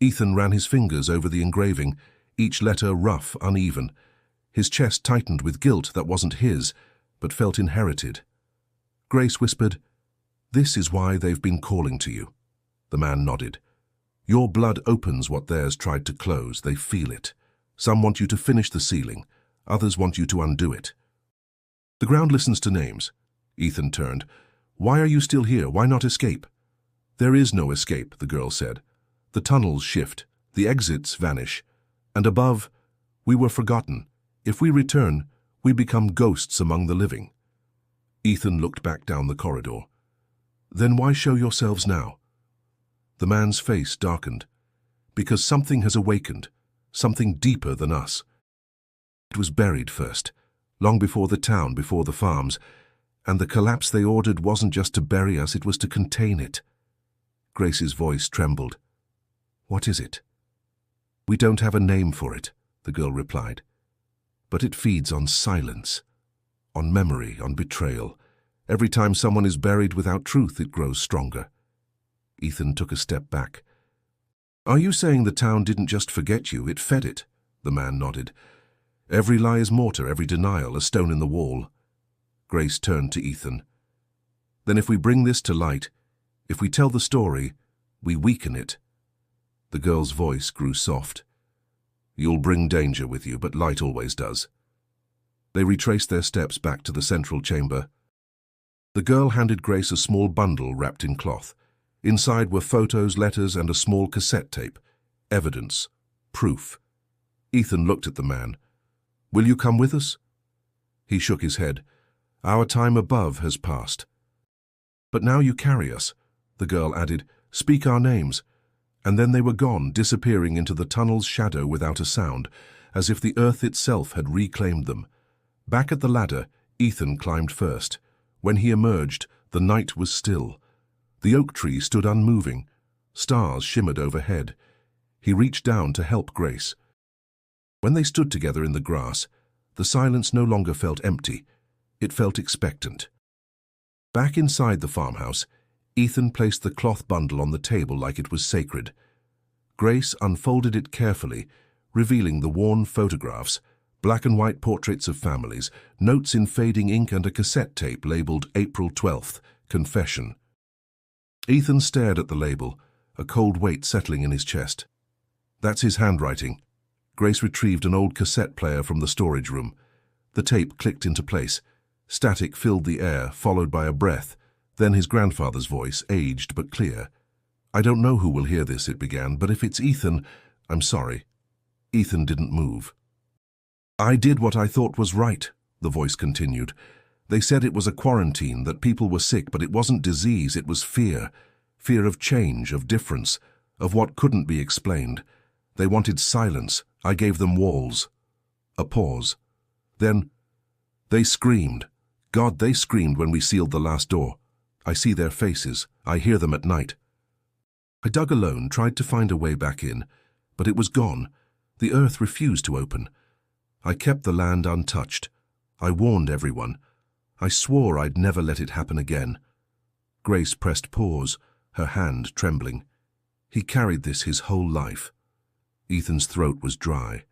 Ethan ran his fingers over the engraving, each letter rough, uneven. His chest tightened with guilt that wasn't his, but felt inherited. Grace whispered, "This is why they've been calling to you." The man nodded. "Your blood opens what theirs tried to close. They feel it. Some want you to finish the sealing. Others want you to undo it." "The ground listens to names." Ethan turned. "Why are you still here? Why not escape?" "There is no escape," the girl said. "The tunnels shift. The exits vanish. And above, we were forgotten. If we return, we become ghosts among the living." Ethan looked back down the corridor. "Then why show yourselves now?" The man's face darkened. "Because something has awakened, something deeper than us. It was buried first, long before the town, before the farms, and the collapse they ordered wasn't just to bury us, it was to contain it." Grace's voice trembled. "What is it?" "We don't have a name for it," the girl replied. "But it feeds on silence, on memory, on betrayal. Every time someone is buried without truth, it grows stronger." Ethan took a step back. "Are you saying the town didn't just forget you, it fed it?" The man nodded. "Every lie is mortar, every denial a stone in the wall." Grace turned to Ethan. "Then if we bring this to light, if we tell the story, we weaken it." The girl's voice grew soft. "You'll bring danger with you, but light always does." They retraced their steps back to the central chamber. The girl handed Grace a small bundle wrapped in cloth. Inside were photos, letters, and a small cassette tape. Evidence. Proof. Ethan looked at the man. "Will you come with us?" He shook his head. "Our time above has passed." "But now you carry us," the girl added. "Speak our names." And then they were gone, disappearing into the tunnel's shadow without a sound, as if the earth itself had reclaimed them. Back at the ladder, Ethan climbed first. When he emerged, the night was still. The oak tree stood unmoving. Stars shimmered overhead. He reached down to help Grace. When they stood together in the grass, the silence no longer felt empty. It felt expectant. Back inside the farmhouse, Ethan placed the cloth bundle on the table like it was sacred. Grace unfolded it carefully, revealing the worn photographs, black and white portraits of families, notes in fading ink, and a cassette tape labeled April 12th, Confession. Ethan stared at the label, a cold weight settling in his chest. "That's his handwriting." Grace retrieved an old cassette player from the storage room. The tape clicked into place. Static filled the air, followed by a breath. Then his grandfather's voice, aged but clear. "I don't know who will hear this," it began, "but if it's Ethan, I'm sorry." Ethan didn't move. "I did what I thought was right," the voice continued. "They said it was a quarantine, that people were sick, but it wasn't disease, it was fear. Fear of change, of difference, of what couldn't be explained. They wanted silence. I gave them walls." A pause. Then, "They screamed. God, they screamed when we sealed the last door. I see their faces. I hear them at night." I dug alone, tried to find a way back in, but it was gone. The earth refused to open. I kept the land untouched. I warned everyone. I swore I'd never let it happen again. Grace pressed pause, her hand trembling. He carried this his whole life. Ethan's throat was dry.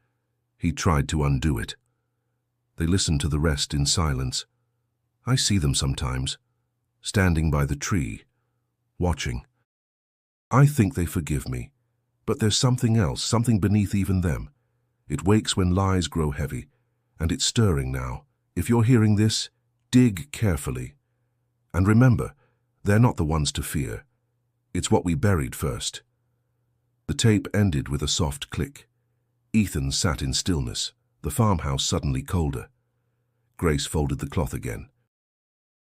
He tried to undo it. They listened to the rest in silence. I see them sometimes, standing by the tree, watching. I think they forgive me, but there's something else, something beneath even them. It wakes when lies grow heavy, and it's stirring now. If you're hearing this, dig carefully. And remember, they're not the ones to fear. It's what we buried first." The tape ended with a soft click. Ethan sat in stillness, the farmhouse suddenly colder. Grace folded the cloth again.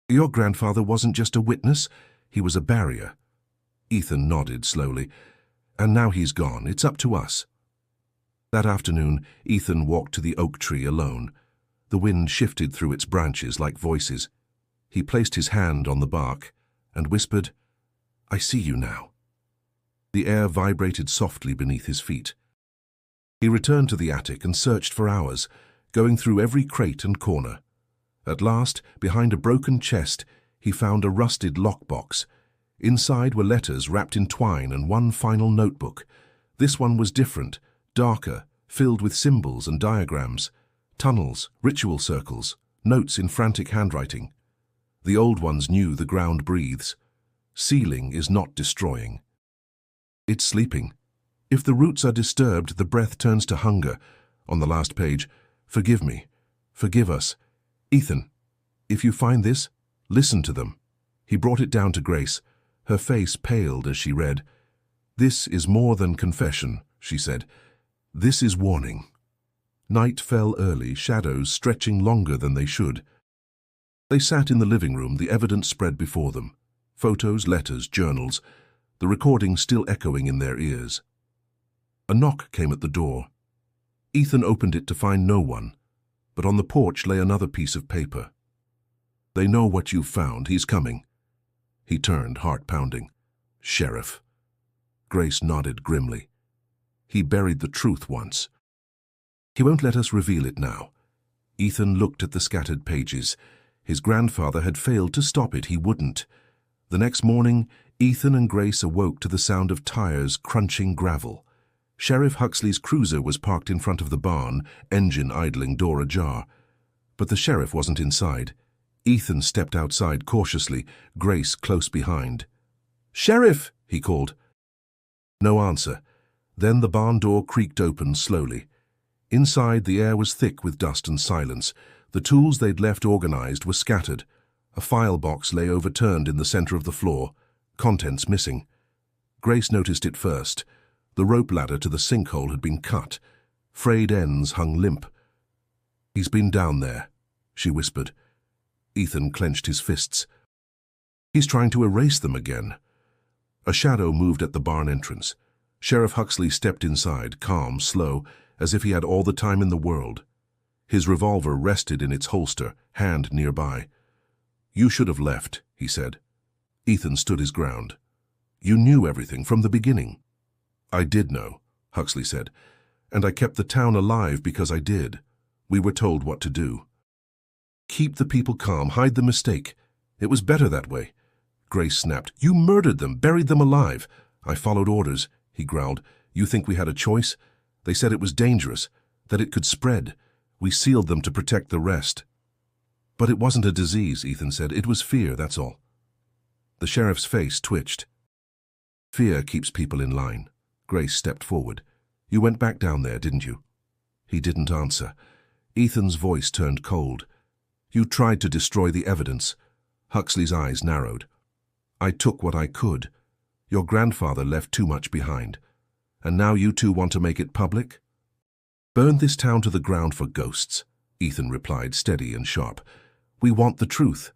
"Your grandfather wasn't just a witness, he was a barrier." Ethan nodded slowly. "And now he's gone. It's up to us." That afternoon, Ethan walked to the oak tree alone. The wind shifted through its branches like voices. He placed his hand on the bark and whispered, "I see you now." The air vibrated softly beneath his feet. He returned to the attic and searched for hours, going through every crate and corner. At last, behind a broken chest, he found a rusted lockbox. Inside were letters wrapped in twine and one final notebook. This one was different, darker, filled with symbols and diagrams, tunnels, ritual circles, notes in frantic handwriting. The old ones knew the ground breathes. Sealing is not destroying. It's sleeping. If the roots are disturbed, the breath turns to hunger. On the last page, "Forgive me. Forgive us. Ethan, if you find this, listen to them." He brought it down to Grace. Her face paled as she read. "This is more than confession," she said. "This is warning." Night fell early, shadows stretching longer than they should. They sat in the living room, the evidence spread before them. Photos, letters, journals, the recording still echoing in their ears. A knock came at the door. Ethan opened it to find no one, but on the porch lay another piece of paper. "They know what you've found. He's coming." He turned, heart pounding. "Sheriff." Grace nodded grimly. "He buried the truth once. He won't let us reveal it now." Ethan looked at the scattered pages. His grandfather had failed to stop it. He wouldn't. The next morning, Ethan and Grace awoke to the sound of tires crunching gravel. Sheriff Huxley's cruiser was parked in front of the barn, engine idling, door ajar. But the sheriff wasn't inside. Ethan stepped outside cautiously, Grace close behind. "Sheriff!" he called. No answer. Then the barn door creaked open slowly. Inside, the air was thick with dust and silence. The tools they'd left organized were scattered. A file box lay overturned in the center of the floor, contents missing. Grace noticed it first. The rope ladder to the sinkhole had been cut. Frayed ends hung limp. "He's been down there," she whispered. Ethan clenched his fists. "He's trying to erase them again." A shadow moved at the barn entrance. Sheriff Huxley stepped inside, calm, slow, as if he had all the time in the world. His revolver rested in its holster, hand nearby. "You should have left," he said. Ethan stood his ground. "You knew everything from the beginning." "I did know," Huxley said, "and I kept the town alive because I did. We were told what to do. Keep the people calm, hide the mistake. It was better that way." Grace snapped. "You murdered them, buried them alive." "I followed orders," he growled. "You think we had a choice? They said it was dangerous, that it could spread. We sealed them to protect the rest." "But it wasn't a disease," Ethan said. "It was fear, that's all." The sheriff's face twitched. "Fear keeps people in line." Grace stepped forward. "You went back down there, didn't you?" He didn't answer. Ethan's voice turned cold. "You tried to destroy the evidence." Huxley's eyes narrowed. "I took what I could. Your grandfather left too much behind. And now you two want to make it public?" "Burn this town to the ground for ghosts," Ethan replied, steady and sharp. "We want the truth."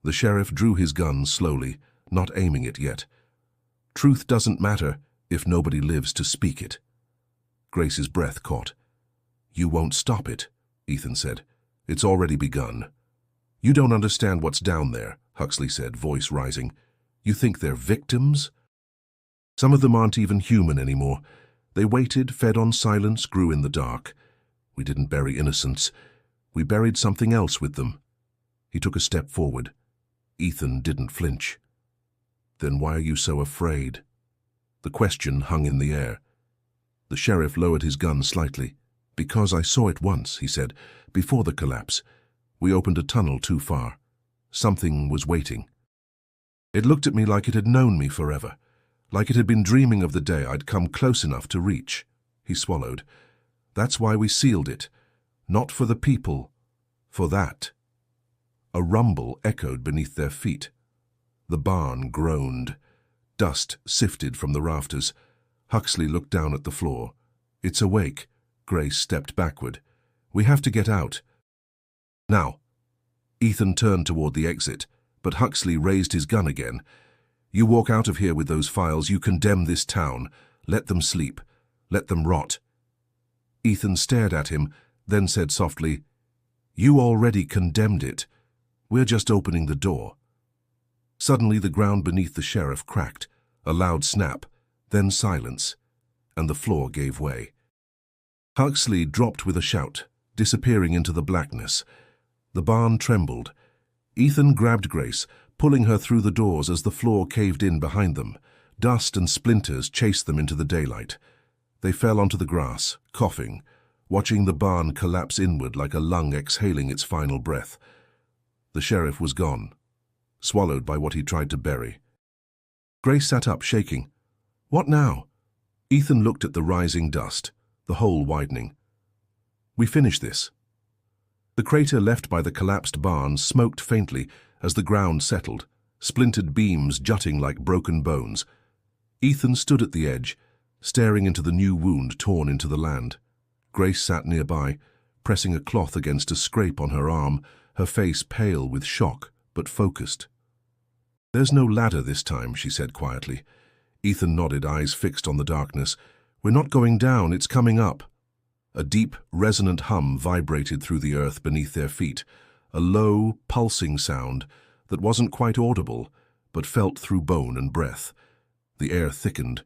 The sheriff drew his gun slowly, not aiming it yet. "Truth doesn't matter if nobody lives to speak it." Grace's breath caught. "You won't stop it," Ethan said. "It's already begun." "You don't understand what's down there," Huxley said, voice rising. "You think they're victims? Some of them aren't even human anymore. They waited, fed on silence, grew in the dark. We didn't bury innocents. We buried something else with them." He took a step forward. Ethan didn't flinch. "Then why are you so afraid?" The question hung in the air. The sheriff lowered his gun slightly. "Because I saw it once," he said, "before the collapse. We opened a tunnel too far. Something was waiting. It looked at me like it had known me forever, like it had been dreaming of the day I'd come close enough to reach." He swallowed. "That's why we sealed it. Not for the people, for that. A rumble echoed beneath their feet. The barn groaned. Dust sifted from the rafters. Huxley looked down at the floor. It's awake. Grace stepped backward. We have to get out. Now. Ethan turned toward the exit, but Huxley raised his gun again. You walk out of here with those files, you condemn this town. Let them sleep. Let them rot. Ethan stared at him, then said softly, You already condemned it. We're just opening the door. Suddenly the ground beneath the sheriff cracked, a loud snap, then silence, and the floor gave way. Huxley dropped with a shout, disappearing into the blackness. The barn trembled. Ethan grabbed Grace, pulling her through the doors as the floor caved in behind them. Dust and splinters chased them into the daylight. They fell onto the grass, coughing, watching the barn collapse inward like a lung exhaling its final breath. The sheriff was gone, swallowed by what he tried to bury. Grace sat up, shaking. What now? Ethan looked at the rising dust, the hole widening. We finish this. The crater left by the collapsed barn smoked faintly as the ground settled, splintered beams jutting like broken bones. Ethan stood at the edge, staring into the new wound torn into the land. Grace sat nearby, pressing a cloth against a scrape on her arm, her face pale with shock, but focused. There's no ladder this time, she said quietly. Ethan nodded, eyes fixed on the darkness. We're not going down, it's coming up. A deep, resonant hum vibrated through the earth beneath their feet, a low, pulsing sound that wasn't quite audible, but felt through bone and breath. The air thickened.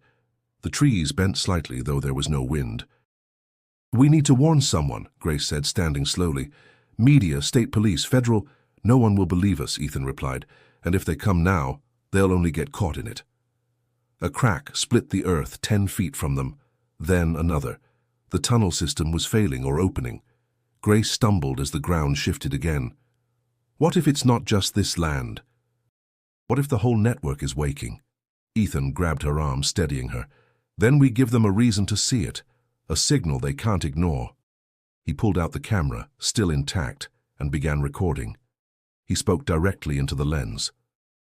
The trees bent slightly, though there was no wind. We need to warn someone, Grace said, standing slowly. Media, state police, federal. No one will believe us, Ethan replied, and if they come now, they'll only get caught in it. A crack split the earth 10 feet from them, then another. The tunnel system was failing or opening. Grace stumbled as the ground shifted again. What if it's not just this land? What if the whole network is waking? Ethan grabbed her arm, steadying her. Then we give them a reason to see it, a signal they can't ignore. He pulled out the camera, still intact, and began recording. He spoke directly into the lens.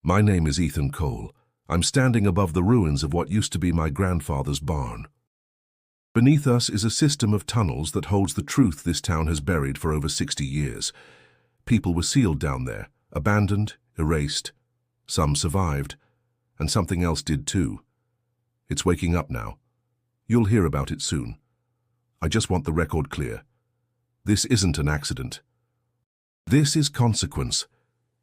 My name is Ethan Cole. I'm standing above the ruins of what used to be my grandfather's barn. Beneath us is a system of tunnels that holds the truth this town has buried for over 60 years. People were sealed down there, abandoned, erased. Some survived, and something else did too. It's waking up now. You'll hear about it soon. I just want the record clear. This isn't an accident. This is consequence.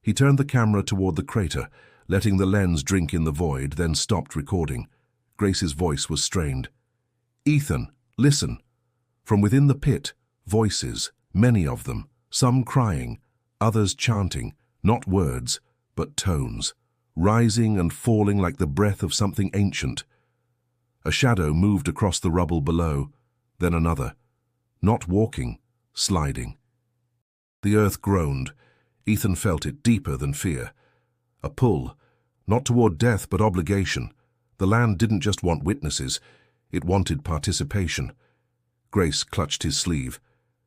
He turned the camera toward the crater, letting the lens drink in the void, then stopped recording. Grace's voice was strained. Ethan, listen. From within the pit, voices, many of them, some crying, others chanting, not words, but tones, rising and falling like the breath of something ancient. A shadow moved across the rubble below, then another, not walking, sliding. The earth groaned. Ethan felt it deeper than fear. A pull, not toward death but obligation. The land didn't just want witnesses, it wanted participation. Grace clutched his sleeve.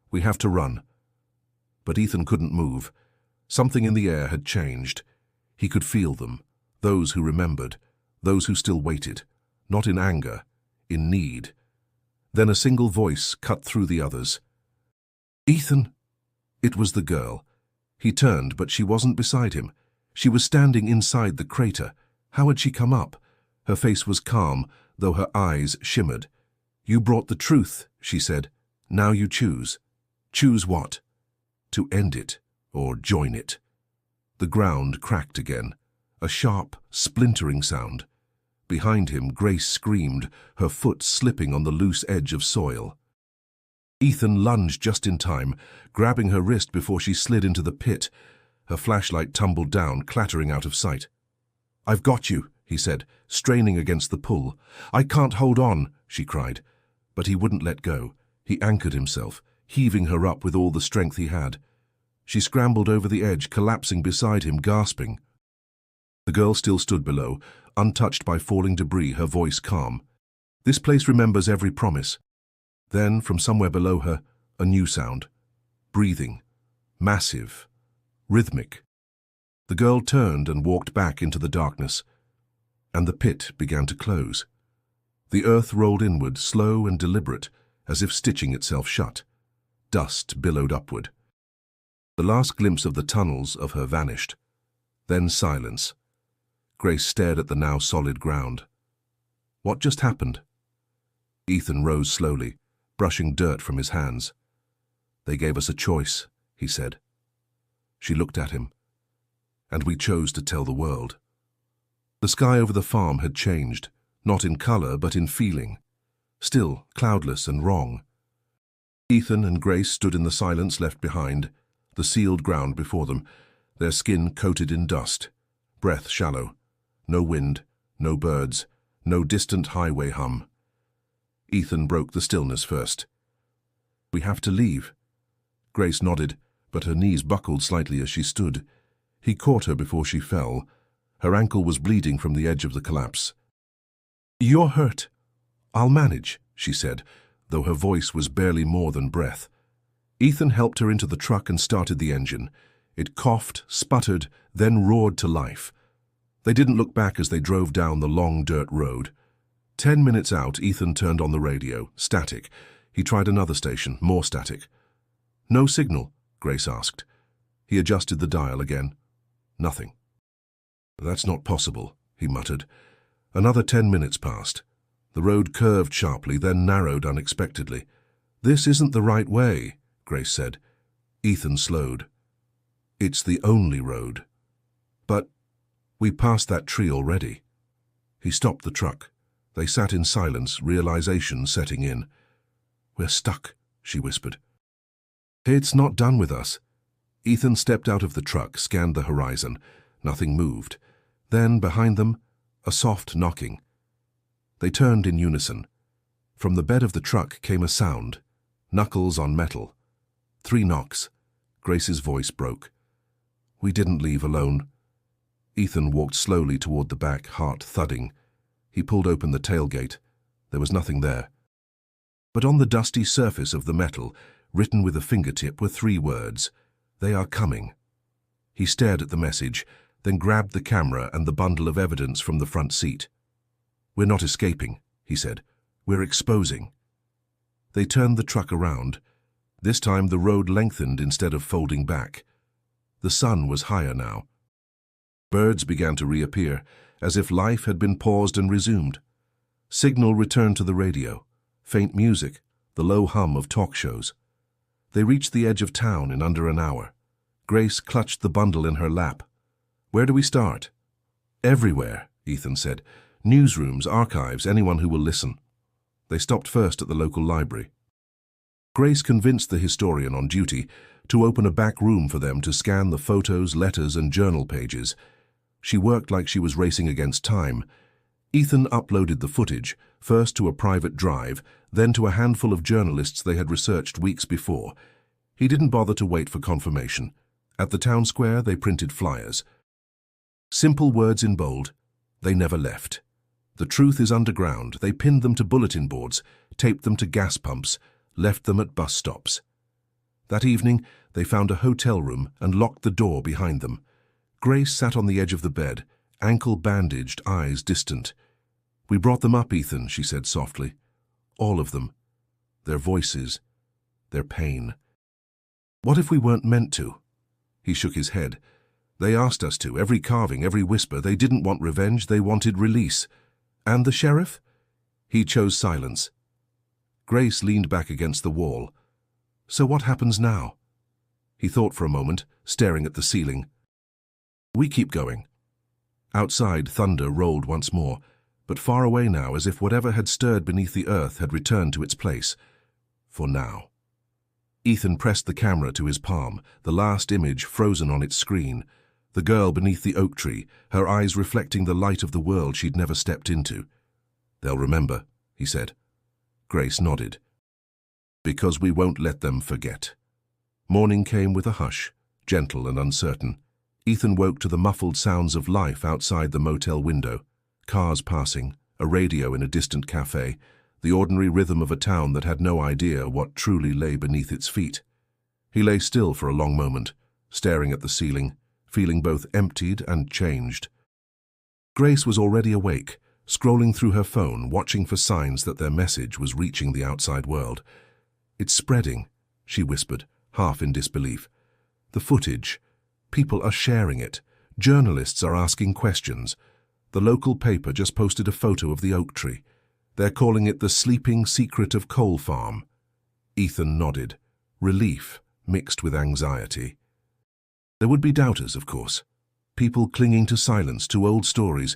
We have to run. But Ethan couldn't move. Something in the air had changed. He could feel them, those who remembered, those who still waited, not in anger, in need. Then a single voice cut through the others. Ethan! It was the girl. He turned, but she wasn't beside him. She was standing inside the crater. How had she come up? Her face was calm, though her eyes shimmered. You brought the truth, she said. Now you choose. Choose what? To end it, or join it. The ground cracked again, a sharp, splintering sound. Behind him, Grace screamed, her foot slipping on the loose edge of soil. Ethan lunged just in time, grabbing her wrist before she slid into the pit. Her flashlight tumbled down, clattering out of sight. I've got you, he said, straining against the pull. I can't hold on, she cried. But he wouldn't let go. He anchored himself, heaving her up with all the strength he had. She scrambled over the edge, collapsing beside him, gasping. The girl still stood below, untouched by falling debris, her voice calm. This place remembers every promise. Then, from somewhere below her, a new sound, breathing, massive, rhythmic. The girl turned and walked back into the darkness, and the pit began to close. The earth rolled inward, slow and deliberate, as if stitching itself shut. Dust billowed upward. The last glimpse of the tunnels of her vanished. Then silence. Grace stared at the now solid ground. What just happened? Ethan rose slowly, brushing dirt from his hands. "They gave us a choice," he said. She looked at him. "And we chose to tell the world." The sky over the farm had changed, not in color but in feeling. Still cloudless and wrong. Ethan and Grace stood in the silence left behind, the sealed ground before them, their skin coated in dust, breath shallow. No wind, no birds, no distant highway hum. Ethan broke the stillness first. "We have to leave." Grace nodded, but her knees buckled slightly as she stood. He caught her before she fell. Her ankle was bleeding from the edge of the collapse. "You're hurt. I'll manage," she said, though her voice was barely more than breath. Ethan helped her into the truck and started the engine. It coughed, sputtered, then roared to life. They didn't look back as they drove down the long dirt road. 10 minutes out, Ethan turned on the radio, static. He tried another station, more static. "No signal?" Grace asked. He adjusted the dial again. Nothing. "That's not possible," he muttered. Another 10 minutes passed. The road curved sharply, then narrowed unexpectedly. "This isn't the right way," Grace said. Ethan slowed. "It's the only road." "But we passed that tree already." He stopped the truck. They sat in silence, realization setting in. "We're stuck," she whispered. "It's not done with us." Ethan stepped out of the truck, scanned the horizon. Nothing moved. Then, behind them, a soft knocking. They turned in unison. From the bed of the truck came a sound, knuckles on metal. 3 knocks. Grace's voice broke. "We didn't leave alone." Ethan walked slowly toward the back, heart thudding. He pulled open the tailgate. There was nothing there. But on the dusty surface of the metal, written with a fingertip, were 3 words. "They are coming." He stared at the message, then grabbed the camera and the bundle of evidence from the front seat. "We're not escaping," he said. "We're exposing." They turned the truck around. This time the road lengthened instead of folding back. The sun was higher now. Birds began to reappear, as if life had been paused and resumed. Signal returned to the radio. Faint music, the low hum of talk shows. They reached the edge of town in under an hour. Grace clutched the bundle in her lap. "Where do we start?" "Everywhere," Ethan said. "Newsrooms, archives, anyone who will listen." They stopped first at the local library. Grace convinced the historian on duty to open a back room for them to scan the photos, letters, and journal pages. She worked like she was racing against time. Ethan uploaded the footage, first to a private drive, then to a handful of journalists they had researched weeks before. He didn't bother to wait for confirmation. At the town square, they printed flyers. Simple words in bold. They never left. "The truth is underground." They pinned them to bulletin boards, taped them to gas pumps, left them at bus stops. That evening, they found a hotel room and locked the door behind them. Grace sat on the edge of the bed, ankle bandaged, eyes distant. "We brought them up, Ethan," she said softly. "All of them. Their voices, their pain." "What if we weren't meant to?" He shook his head. "They asked us to, every carving, every whisper. They didn't want revenge, they wanted release." "And the sheriff?" He chose silence. Grace leaned back against the wall. "So what happens now?" He thought for a moment, staring at the ceiling. "We keep going." Outside, thunder rolled once more, but far away now, as if whatever had stirred beneath the earth had returned to its place. For now. Ethan pressed the camera to his palm, the last image frozen on its screen. The girl beneath the oak tree, her eyes reflecting the light of the world she'd never stepped into. "They'll remember," he said. Grace nodded. "Because we won't let them forget." Morning came with a hush, gentle and uncertain. Ethan woke to the muffled sounds of life outside the motel window. Cars passing, a radio in a distant cafe, the ordinary rhythm of a town that had no idea what truly lay beneath its feet. He lay still for a long moment, staring at the ceiling, feeling both emptied and changed. Grace was already awake, scrolling through her phone, watching for signs that their message was reaching the outside world. "It's spreading," she whispered, half in disbelief. "The footage. People are sharing it. Journalists are asking questions. The local paper just posted a photo of the oak tree. They're calling it the sleeping secret of Cole Farm." Ethan nodded, relief mixed with anxiety. There would be doubters, of course. People clinging to silence, to old stories,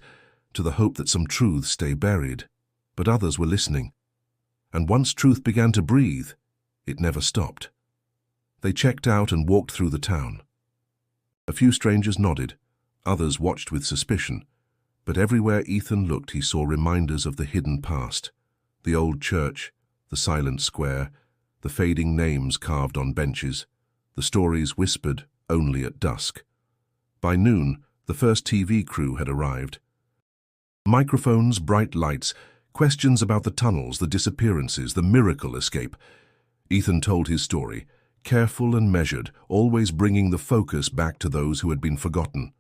to the hope that some truths stay buried. But others were listening. And once truth began to breathe, it never stopped. They checked out and walked through the town. A few strangers nodded, others watched with suspicion, but everywhere Ethan looked he saw reminders of the hidden past. The old church, the silent square, the fading names carved on benches, the stories whispered only at dusk. By noon, the first TV crew had arrived. Microphones, bright lights, questions about the tunnels, the disappearances, the miracle escape. Ethan told his story, careful and measured, always bringing the focus back to those who had been forgotten.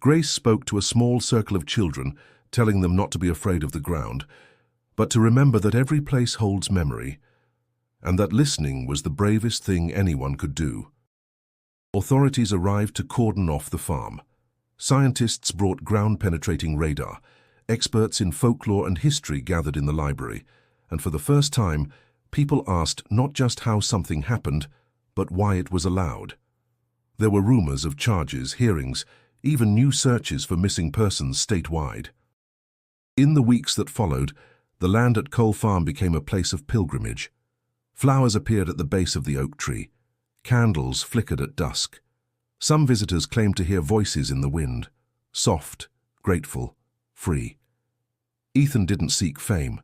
Grace spoke to a small circle of children, telling them not to be afraid of the ground, but to remember that every place holds memory, and that listening was the bravest thing anyone could do. Authorities arrived to cordon off the farm. Scientists brought ground-penetrating radar. Experts in folklore and history gathered in the library, and for the first time, people asked not just how something happened, but why it was allowed. There were rumors of charges, hearings, even new searches for missing persons statewide. In the weeks that followed, the land at Cole Farm became a place of pilgrimage. Flowers appeared at the base of the oak tree. Candles flickered at dusk. Some visitors claimed to hear voices in the wind, soft, grateful, free. Ethan didn't seek fame.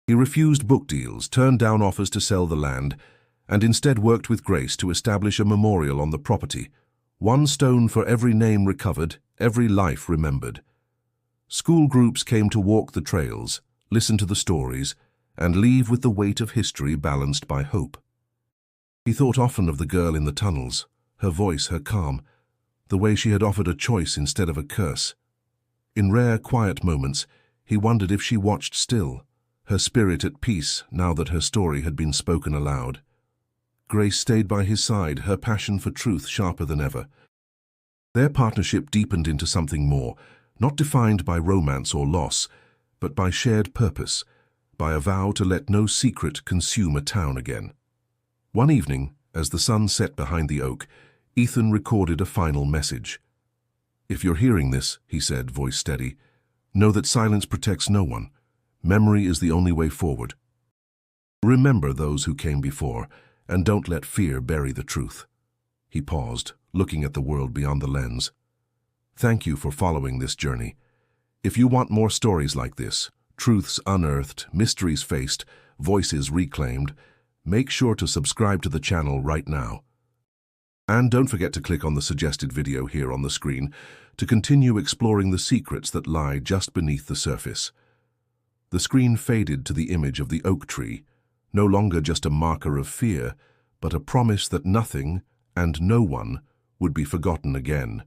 He refused book deals, turned down offers to sell the land, and instead worked with Grace to establish a memorial on the property. One stone for every name recovered, every life remembered. School groups came to walk the trails, listen to the stories, and leave with the weight of history balanced by hope. He thought often of the girl in the tunnels, her voice, her calm, the way she had offered a choice instead of a curse. In rare, quiet moments, he wondered if she watched still, her spirit at peace now that her story had been spoken aloud. Grace stayed by his side, her passion for truth sharper than ever. Their partnership deepened into something more, not defined by romance or loss, but by shared purpose, by a vow to let no secret consume a town again. One evening, as the sun set behind the oak, Ethan recorded a final message. "If you're hearing this," he said, voice steady, "know that silence protects no one. Memory is the only way forward. Remember those who came before, and don't let fear bury the truth." He paused, looking at the world beyond the lens. "Thank you for following this journey. If you want more stories like this, truths unearthed, mysteries faced, voices reclaimed, make sure to subscribe to the channel right now. And don't forget to click on the suggested video here on the screen to continue exploring the secrets that lie just beneath the surface." The screen faded to the image of the oak tree, no longer just a marker of fear, but a promise that nothing and no one would be forgotten again.